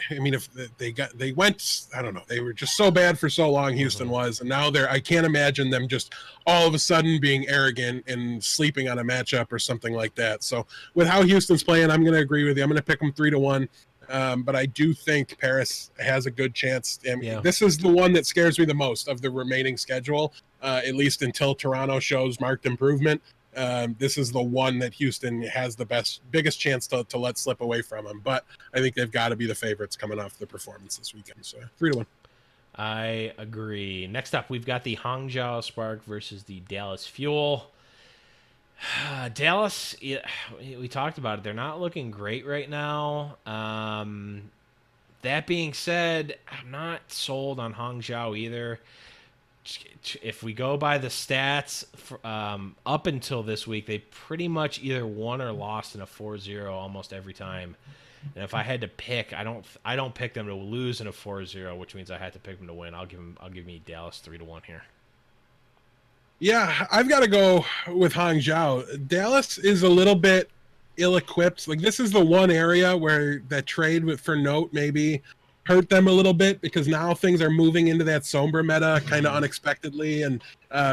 S3: I mean, if they went, I don't know, they were just so bad for so long, Houston was, and now I can't imagine them just all of a sudden being arrogant and sleeping on a matchup or something like that. So with how Houston's playing, I'm going to agree with you. I'm going to pick them 3-1. But I do think Paris has a good chance. And This is the one that scares me the most of the remaining schedule, at least until Toronto shows marked improvement. This is the one that Houston has the biggest chance to let slip away from them. But I think they've got to be the favorites coming off the performance this weekend. So 3-1.
S1: I agree. Next up, we've got the Hangzhou Spark versus the Dallas Fuel. Dallas, we talked about it. They're not looking great right now. That being said, I'm not sold on Hangzhou either. If we go by the stats, up until this week, they pretty much either won or lost in a 4-0 almost every time. And if I had to pick, I don't pick them to lose in a 4-0, which means I had to pick them to win. I'll give me Dallas 3-1 here.
S3: Yeah, I've got to go with Hangzhou. Dallas is a little bit ill-equipped. Like, this is the one area where that trade for Note maybe hurt them a little bit, because now things are moving into that Sombra meta kind of unexpectedly, and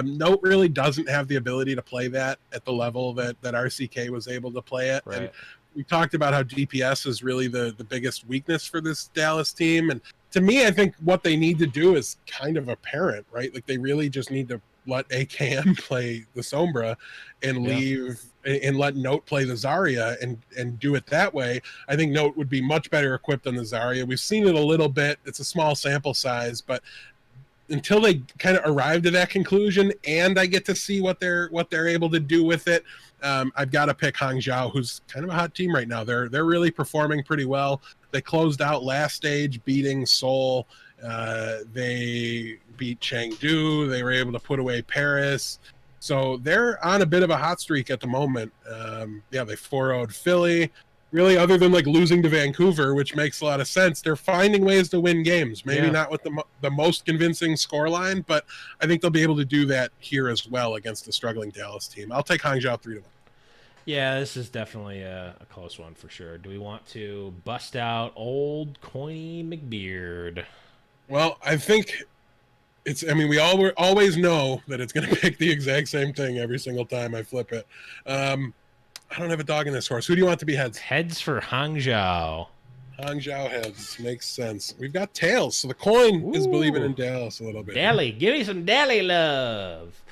S3: Note really doesn't have the ability to play that at the level that RCK was able to play it.
S1: Right.
S3: And we talked about how DPS is really the biggest weakness for this Dallas team, and to me, I think what they need to do is kind of apparent, right? Like, they really just need to let AKM play the Sombra and leave and let Note play the Zarya and do it that way. I think Note would be much better equipped than the Zarya. We've seen it a little bit. It's a small sample size, but until they kind of arrive to that conclusion and I get to see what they're able to do with it, I've got to pick Hangzhou, who's kind of a hot team right now. They're really performing pretty well. They closed out last stage beating Seoul. They beat Chengdu. They were able to put away Paris. So they're on a bit of a hot streak at the moment. They 4-0'd Philly. Really, other than like losing to Vancouver, which makes a lot of sense, they're finding ways to win games. Maybe not with the most convincing scoreline, but I think they'll be able to do that here as well against the struggling Dallas team. I'll take Hangzhou 3-1.
S1: Yeah, this is definitely a close one for sure. Do we want to bust out old Coiny McBeard?
S3: Well, I think we always know that it's going to pick the exact same thing every single time I flip it. I don't have a dog in this horse. Who do you want to be heads?
S1: Heads for Hangzhou.
S3: Hangzhou heads. Makes sense. We've got tails, so the coin is believing in Dallas a little bit.
S1: Dally. Give me some Dally love.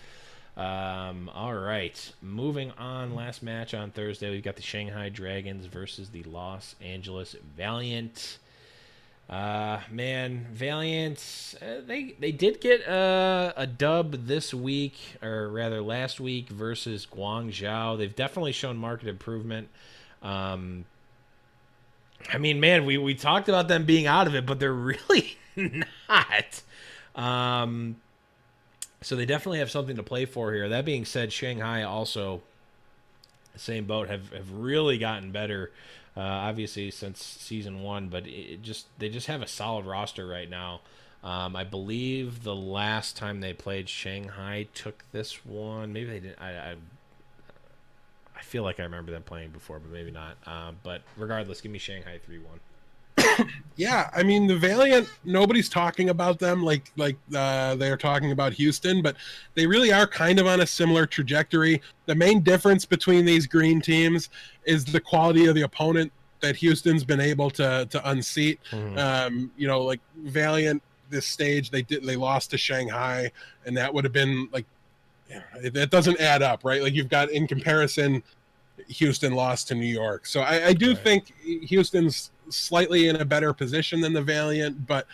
S1: All right. Moving on. Last match on Thursday, we've got the Shanghai Dragons versus the Los Angeles Valiant. Valiant, they did get a dub this week, or rather last week, versus Guangzhou. They've definitely shown market improvement. We talked about them being out of it, but they're really not. So they definitely have something to play for here. That being said, Shanghai also, the same boat, have really gotten better. Obviously since season 1, but they just have a solid roster right now. I believe the last time they played, Shanghai took this one. Maybe they didn't. I feel like I remember them playing before, but maybe not. But regardless, give me Shanghai 3-1.
S3: Yeah, I mean, the Valiant, nobody's talking about them like they're talking about Houston, but they really are kind of on a similar trajectory. The main difference between these green teams is the quality of the opponent that Houston's been able to unseat. Like Valiant, this stage they lost to Shanghai, and that would have been like, that doesn't add up, right? Like, you've got, in comparison, Houston lost to New York. So I do think Houston's slightly in a better position than the Valiant, but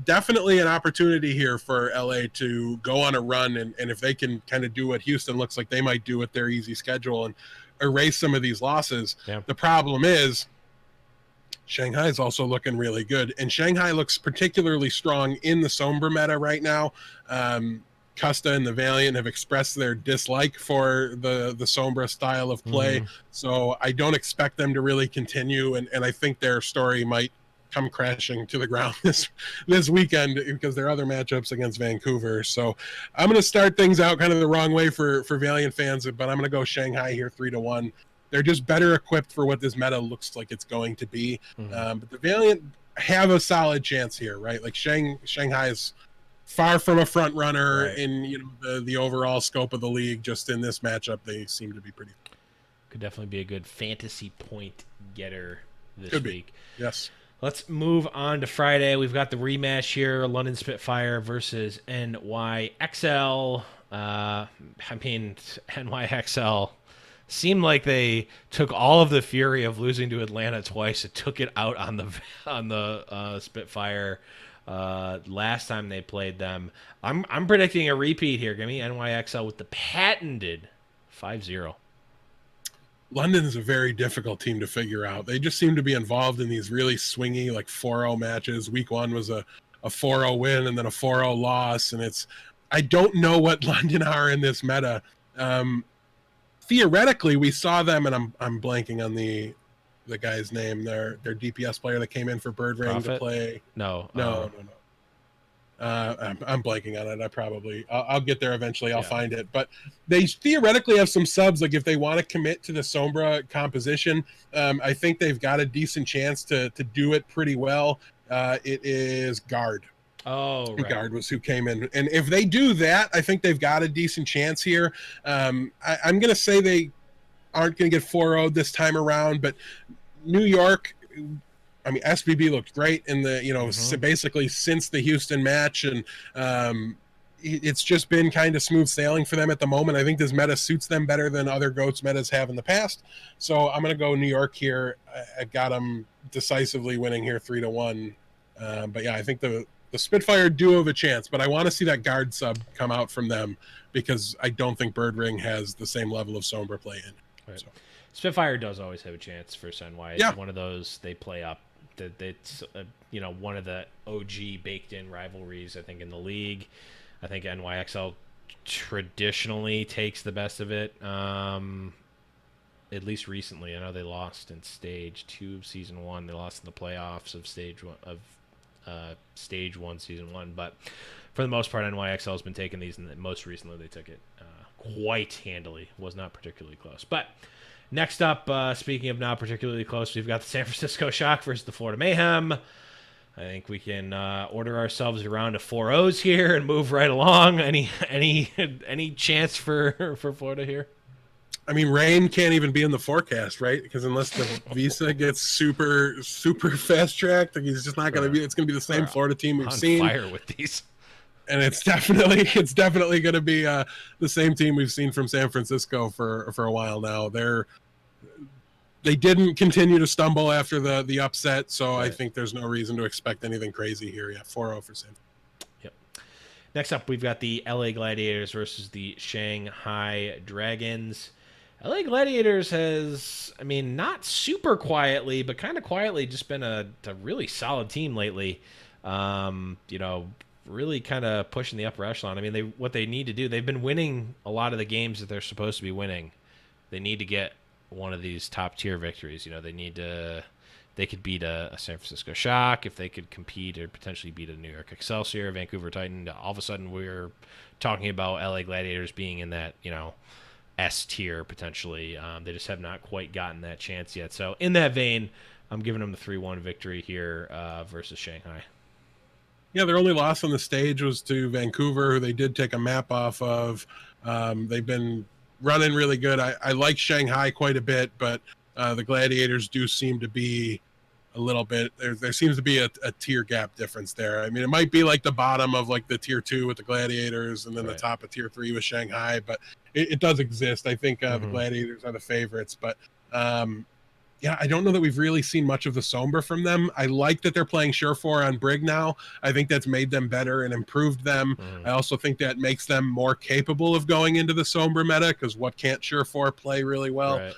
S3: definitely an opportunity here for LA to go on a run. And if they can kind of do what Houston looks like they might do with their easy schedule and erase some of these losses. Yeah. The problem is Shanghai is also looking really good, and Shanghai looks particularly strong in the Sombra meta right now. Custa and the Valiant have expressed their dislike for the Sombra style of play, so I don't expect them to really continue, and I think their story might come crashing to the ground this weekend because there are other matchups against Vancouver. So I'm going to start things out kind of the wrong way for Valiant fans, but I'm going to go Shanghai here 3-1. They're just better equipped for what this meta looks like it's going to be. But the Valiant have a solid chance here, right? Like Shanghai is far from a front runner in the overall scope of the league. Just in this matchup, they seem to be pretty.
S1: Could definitely be a good fantasy point getter this week.
S3: Yes.
S1: Let's move on to Friday. We've got the rematch here: London Spitfire versus NYXL. NYXL seemed like they took all of the fury of losing to Atlanta twice and took it out on the Spitfire last time they played them. I'm predicting a repeat here. Give me NYXL with the patented 5-0.
S3: London is a very difficult team to figure out. They just seem to be involved in these really swingy, like 4-0 matches. Week 1 was a 4-0 win and then a 4-0 loss, and I don't know what London are in this meta. Theoretically, we saw them, and I'm blanking on the guy's name. Their DPS player that came in for Bird Ring to play.
S1: No.
S3: I'm blanking on it. I'll get there eventually. I'll find it. But they theoretically have some subs. Like if they want to commit to the Sombra composition, I think they've got a decent chance to do it pretty well. It is Guard.
S1: Oh, right.
S3: Guard was who came in. And if they do that, I think they've got a decent chance here. I'm going to say they aren't going to get 4-0 this time around, but New York, I mean, SBB looked great in the, basically since the Houston match. And it's just been kind of smooth sailing for them at the moment. I think this meta suits them better than other GOATS metas have in the past. So I'm going to go New York here. I got them decisively winning here 3-1. But yeah, I think the Spitfire do have a chance, but I want to see that Guard sub come out from them because I don't think Bird Ring has the same level of Sombra play in.
S1: Right. So. Spitfire does always have a chance for Sunwise. It's one of those they play up. It's one of the OG baked-in rivalries, I think, in the league. I think NYXL traditionally takes the best of it, at least recently. I know they lost in Stage 2 of Season 1. They lost in the playoffs of Stage 1, Season 1. But for the most part, NYXL has been taking these, and most recently they took it quite handily. Was not particularly close. But next up, speaking of not particularly close, we've got the San Francisco Shock versus the Florida Mayhem. I think we can order ourselves a round of 4-0s here and move right along. Any chance for Florida here?
S3: I mean, rain can't even be in the forecast, right? Because unless the visa gets super, super fast tracked, like he's just not going to be. It's going to be the same Florida team we've seen.
S1: On fire with these.
S3: And it's definitely going to be the same team we've seen from San Francisco for a while now. They didn't continue to stumble after the upset, so I think there's no reason to expect anything crazy here. Yeah, 4-0 for San.
S1: Yep. Next up, we've got the LA Gladiators versus the Shanghai Dragons. LA Gladiators has, I mean, not super quietly, but kind of quietly just been a really solid team lately. Really kind of pushing the upper echelon. I mean, what they need to do, they've been winning a lot of the games that they're supposed to be winning. They need to get one of these top tier victories. They could beat a San Francisco Shock if they could compete, or potentially beat a New York Excelsior, Vancouver Titan. All of a sudden, we're talking about LA Gladiators being in that, S tier potentially. They just have not quite gotten that chance yet. So in that vein, I'm giving them the 3-1 victory here versus Shanghai.
S3: Yeah, their only loss on the stage was to Vancouver, who they did take a map off of. They've been running really good. I like Shanghai quite a bit, but the Gladiators do seem to be a little bit. There seems to be a tier gap difference there. I mean, it might be like the bottom of like the tier 2 with the Gladiators, and then the top of tier 3 with Shanghai, but it does exist. I think the Gladiators are the favorites, but yeah, I don't know that we've really seen much of the Sombra from them. I like that they're playing Surefour on Brig now. I think that's made them better and improved them. I also think that makes them more capable of going into the Sombra meta, because what can't Surefour play really well?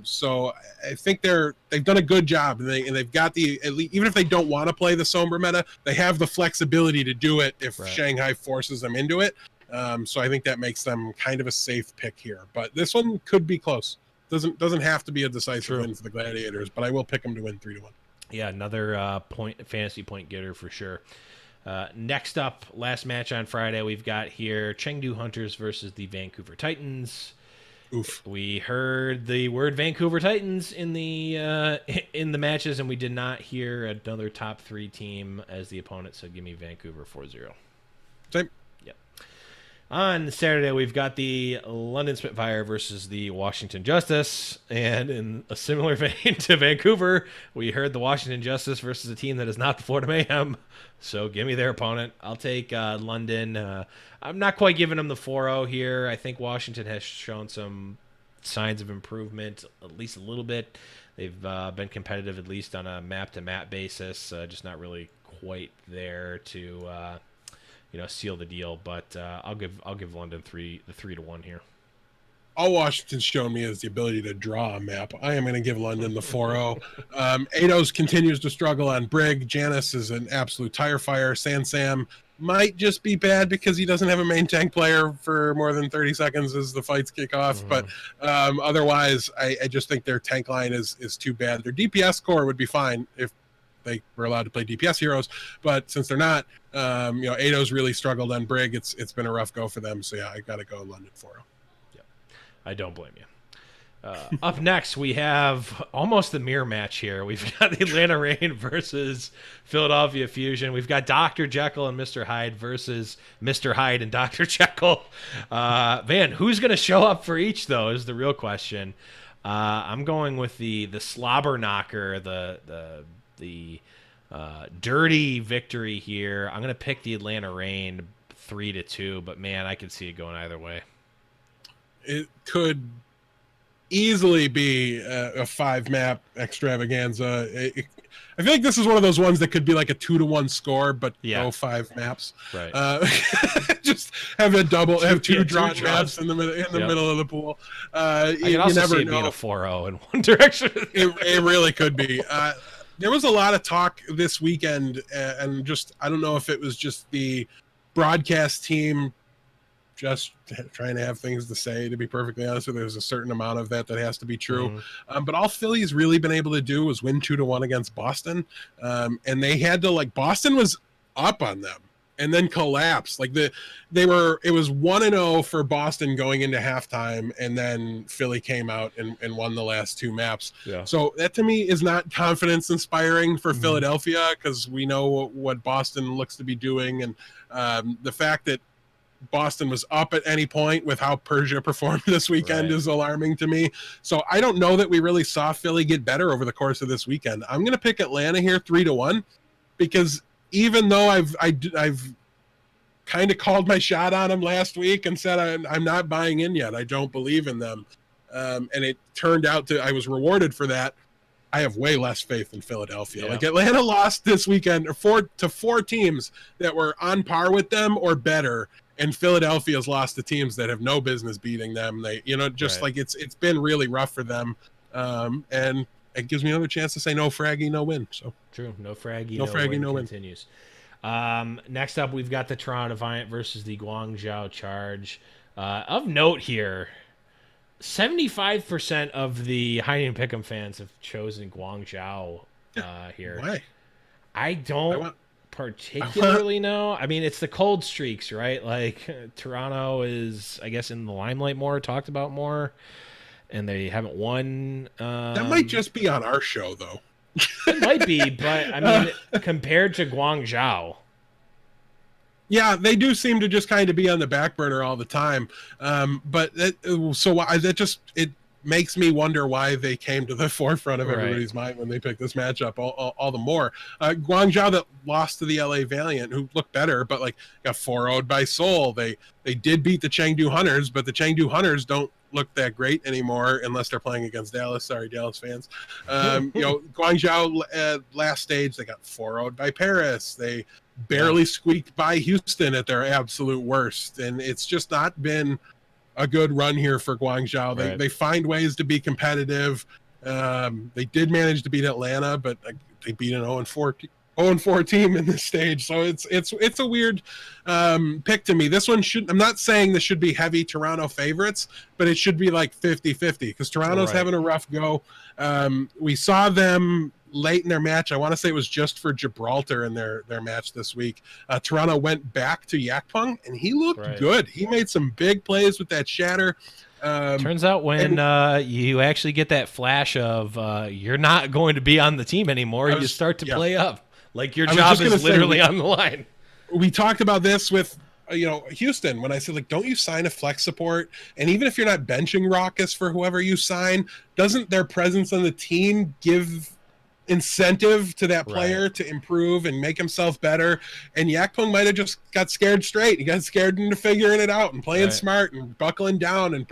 S3: So I think they've done a good job, and they've got even if they don't want to play the Sombra meta, they have the flexibility to do it if Shanghai forces them into it. So I think that makes them kind of a safe pick here. But this one could be close. Doesn't have to be a decisive win for the Gladiators, but I will pick them to win 3-1.
S1: Yeah, another fantasy point getter for sure. Next up, last match on Friday, we've got here Chengdu Hunters versus the Vancouver Titans.
S3: Oof.
S1: We heard the word Vancouver Titans in the matches, and we did not hear another top 3 team as the opponent, so give me Vancouver 4-0.
S3: Same.
S1: Yep. On Saturday, we've got the London Spitfire versus the Washington Justice, and in a similar vein to Vancouver, we heard the Washington Justice versus a team that is not the Florida Mayhem, so give me their opponent. I'll take London. I'm not quite giving them the 4-0 here. I think Washington has shown some signs of improvement, at least a little bit. They've been competitive, at least on a map-to-map basis, just not really quite there to seal the deal. But I'll give London the 3-1 here.
S3: All Washington's shown me is the ability to draw a map. I am going to give London the 4-0. Ados continues to struggle on Brig. Janice is an absolute tire fire. Sam might just be bad because he doesn't have a main tank player for more than 30 seconds as the fights kick off. But otherwise, I just think their tank line is too bad. Their DPS core would be fine if they were allowed to play DPS heroes, but since they're not, Ados really struggled on Brig. It's been a rough go for them. So yeah, I got to go London 4-0.
S1: I don't blame you. Up next, we have almost the mirror match here. We've got the Atlanta Reign versus Philadelphia Fusion. We've got Dr. Jekyll and Mr. Hyde versus Mr. Hyde and Dr. Jekyll. Man, who's going to show up for each, though, is the real question. I'm going with the slobber knocker, the dirty victory here. I'm going to pick the Atlanta Reign 3-2, but man, I could see it going either way.
S3: It could easily be a 5-map extravaganza. I feel like this is one of those ones that could be like a 2-1 score, but go 5 maps.
S1: Right.
S3: Just have have 2 drawn maps in the middle of the pool. You
S1: also
S3: never
S1: see it
S3: know.
S1: being a 4-0 in one direction.
S3: It really could be. There was a lot of talk this weekend, and just I don't know if it was just the broadcast team just trying to have things to say, to be perfectly honest with you. There's a certain amount of that has to be true. But all Philly's really been able to do was win 2-1 against Boston. And they had to, Boston was up on them and then collapsed. It was 1-0 for Boston going into halftime, and then Philly came out and won the last 2 maps. Yeah. So that to me is not confidence inspiring for Philadelphia, because we know what Boston looks to be doing. And the fact that Boston was up at any point with how Persia performed this weekend is alarming to me. So I don't know that we really saw Philly get better over the course of this weekend. I'm going to pick Atlanta here 3-1, because even though I've kind of called my shot on them last week and said I'm not buying in yet, I don't believe in them, and it turned out I was rewarded for that. I have way less faith in Philadelphia. Yeah. Atlanta lost this weekend to 4 teams that were on par with them or better, and Philadelphia's lost to teams that have no business beating them. It's been really rough for them, and it gives me another chance to say no fraggy, no win. So
S1: true, no fraggy, no win continues. Next up, we've got the Toronto Defiant versus the Guangzhou Charge. Of note here, 75% of the Hiding Pick'em fans have chosen Guangzhou here.
S3: Why?
S1: I don't particularly know. I mean, it's the cold streaks, right? Toronto is, I guess, in the limelight more, talked about more, and they haven't won.
S3: That might just be on our show, though.
S1: It might be, but I mean, compared to Guangzhou.
S3: Yeah, they do seem to just kind of be on the back burner all the time. But makes me wonder why they came to the forefront of
S1: Right.
S3: everybody's mind when they picked this matchup all the more. Guangzhou that lost to the LA Valiant, who looked better, but like got 4-0'd by Seoul. They did beat the Chengdu Hunters, but the Chengdu Hunters don't look that great anymore unless they're playing against Dallas. Sorry, Dallas fans. Guangzhou last stage, they got 4-0'd by Paris. They barely squeaked by Houston at their absolute worst. And it's just not been a good run here for Guangzhou.
S1: Right.
S3: They find ways to be competitive. They did manage to beat Atlanta, but they beat an 0-4 team in this stage. So it's a weird pick to me. This one I'm not saying this should be heavy Toronto favorites, but it should be like 50-50 because Toronto's having a rough go. We saw them late in their match. I want to say it was just for Gibraltar in their match this week. Toronto went back to Yakpung and he looked good. He made some big plays with that shatter.
S1: Turns out when you actually get that flash of you're not going to be on the team anymore, you start to play up. Like your job is literally on the line.
S3: We talked about this with Houston when I said, like, don't you sign a flex support? And even if you're not benching Raucus for whoever you sign, doesn't their presence on the team give incentive to that player to improve and make himself better? And Yakpung might have just got scared straight. He got scared into figuring it out and playing smart and buckling down and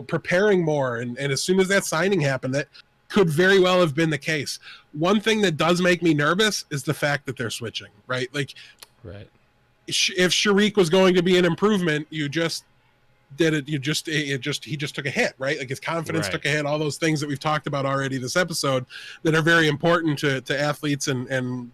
S3: preparing more. And as soon as that signing happened, that could very well have been the case. One thing that does make me nervous is the fact that they're switching, right? Like, if Sharik was going to be an improvement, you just did it. He just took a hit, right? Like his confidence took a hit. All those things that we've talked about already this episode that are very important to athletes and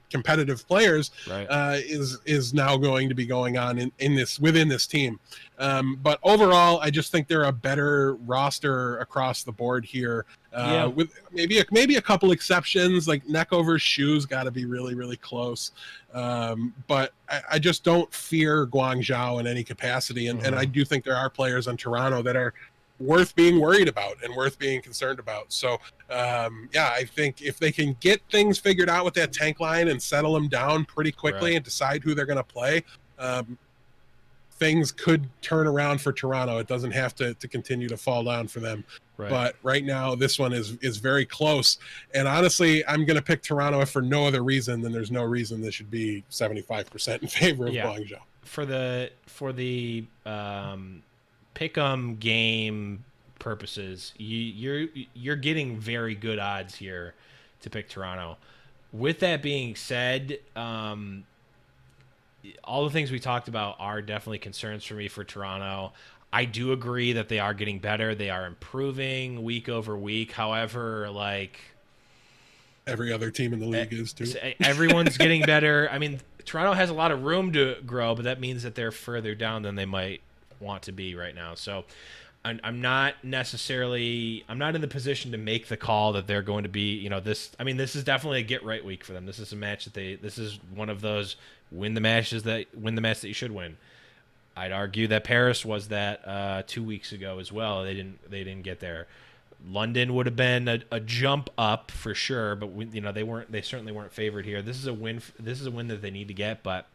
S3: competitive players is now going to be going on within this team. But overall, I just think they're a better roster across the board here. With maybe a couple exceptions, like Neckover's shoes got to be really, really close. But I just don't fear Guangzhou in any capacity. And I do think there are players on Toronto that are worth being worried about and worth being concerned about. So, I think if they can get things figured out with that tank line and settle them down pretty quickly and decide who they're going to play, things could turn around for Toronto. It doesn't have to continue to fall down for them. But right now, this one is very close. And honestly, I'm going to pick Toronto if for no other reason than there's no reason this should be 75% in favor of Guangzhou.
S1: For the pick'em game purposes, you're getting very good odds here to pick Toronto. With that being said, all the things we talked about are definitely concerns for me for Toronto. I do agree that they are getting better. They are improving week over week. However, like
S3: every other team in the league is too.
S1: Everyone's getting better. I mean, Toronto has a lot of room to grow, but that means that they're further down than they might want to be right now. So I'm not in the position to make the call that they're going to be, this. I mean, this is definitely a get right week for them. This is a match this is one of those win the match that you should win. I'd argue that Paris was that 2 weeks ago as well. They didn't get there. London would have been a jump up for sure, but they certainly weren't favored here. This is a win. This is a win that they need to get, but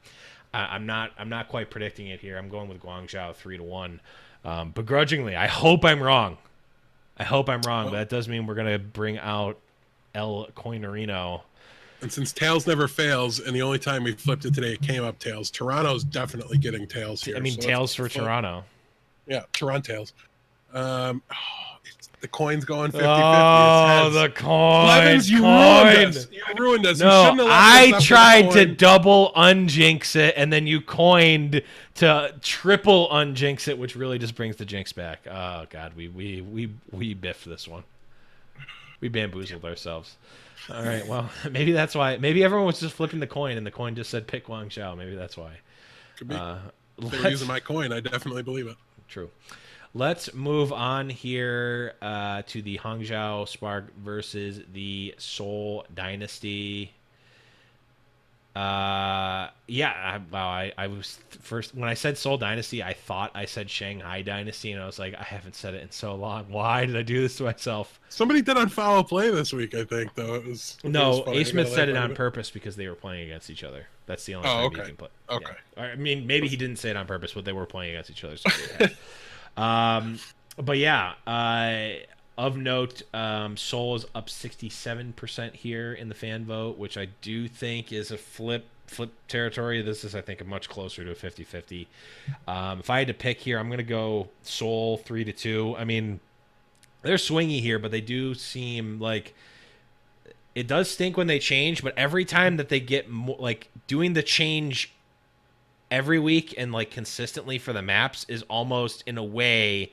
S1: I'm not quite predicting it here. I'm going with Guangzhou 3-1. Begrudgingly, I hope I'm wrong. But that does mean we're gonna bring out El Coinerino.
S3: And since tails never fails, and the only time we flipped it today, it came up tails. Toronto's definitely getting tails here.
S1: I mean, so tails for Toronto.
S3: Yeah, Toronto tails. The coin's going 50-50.
S1: Oh, the coin.
S3: Blevins, you ruined us.
S1: No, I tried to double unjinx it, and then you coined to triple unjinx it, which really just brings the jinx back. Oh, God, we biffed this one. We bamboozled ourselves. All right, well, maybe that's why. Maybe everyone was just flipping the coin, and the coin just said pick Guangzhou. Maybe that's why.
S3: Could be. They're using my coin. I definitely believe it.
S1: True. Let's move on here to the Hangzhou Spark versus the Seoul Dynasty. I was first when I said Seoul Dynasty, I thought I said Shanghai Dynasty, and I was like, I haven't said it in so long. Why did I do this to myself?
S3: Somebody did on Foul Play this week, I think, though.
S1: A. Smith said it on purpose because they were playing against each other. That's the only time you can play.
S3: Okay.
S1: Yeah. I mean, maybe he didn't say it on purpose, but they were playing against each other. So But yeah, of note, Soul is up 67% here in the fan vote, which I do think is a flip territory. This is, I think, much closer to a 50-50. If I had to pick here, I'm going to go Soul 3-2. I mean, they're swingy here, but they do seem like it does stink when they change, but every time that they get more, like doing the change every week and like consistently for the maps is almost in a way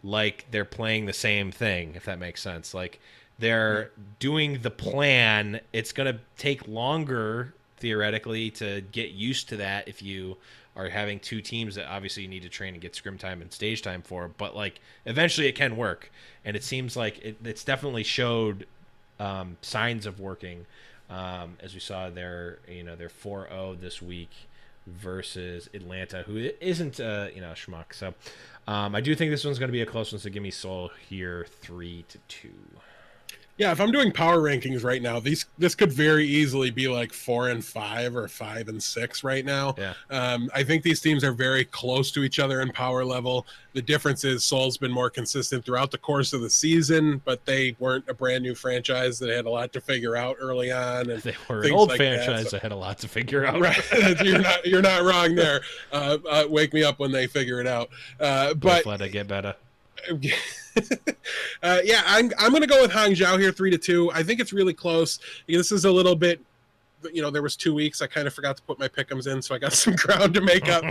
S1: like they're playing the same thing, if that makes sense. Like they're doing the plan. It's going to take longer theoretically to get used to that if you are having two teams that obviously you need to train and get scrim time and stage time for, but like eventually it can work. And it seems like it's definitely showed signs of working, as we saw their 4-0 this week versus Atlanta, who isn't a schmuck. So I do think this one's going to be a close one. So give me Soul here 3-2.
S3: Yeah, if I'm doing power rankings right now, this could very easily be like 4-5 or 5-6 right now.
S1: Yeah.
S3: I think these teams are very close to each other in power level. The difference is Soul's been more consistent throughout the course of the season, but they weren't a brand new franchise that had a lot to figure out early on. And
S1: they were an old franchise that had a lot to figure out.
S3: Right, you're not wrong there. Wake me up when they figure it out. But
S1: let it get better.
S3: Yeah, I'm going to go with Hangzhou here 3-2. I think it's really close. This is a little bit, there was 2 weeks. I kind of forgot to put my pick'ems in, so I got some ground to make up.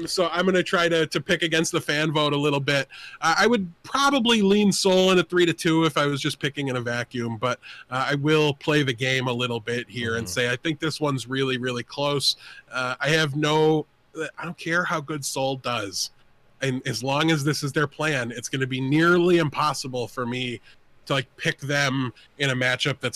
S3: So I'm going to try to pick against the fan vote a little bit. I would probably lean Seoul in a 3-2 if I was just picking in a vacuum, but I will play the game a little bit here and say I think this one's really, really close. I don't care how good Seoul does. And as long as this is their plan, it's going to be nearly impossible for me to like pick them in a matchup that's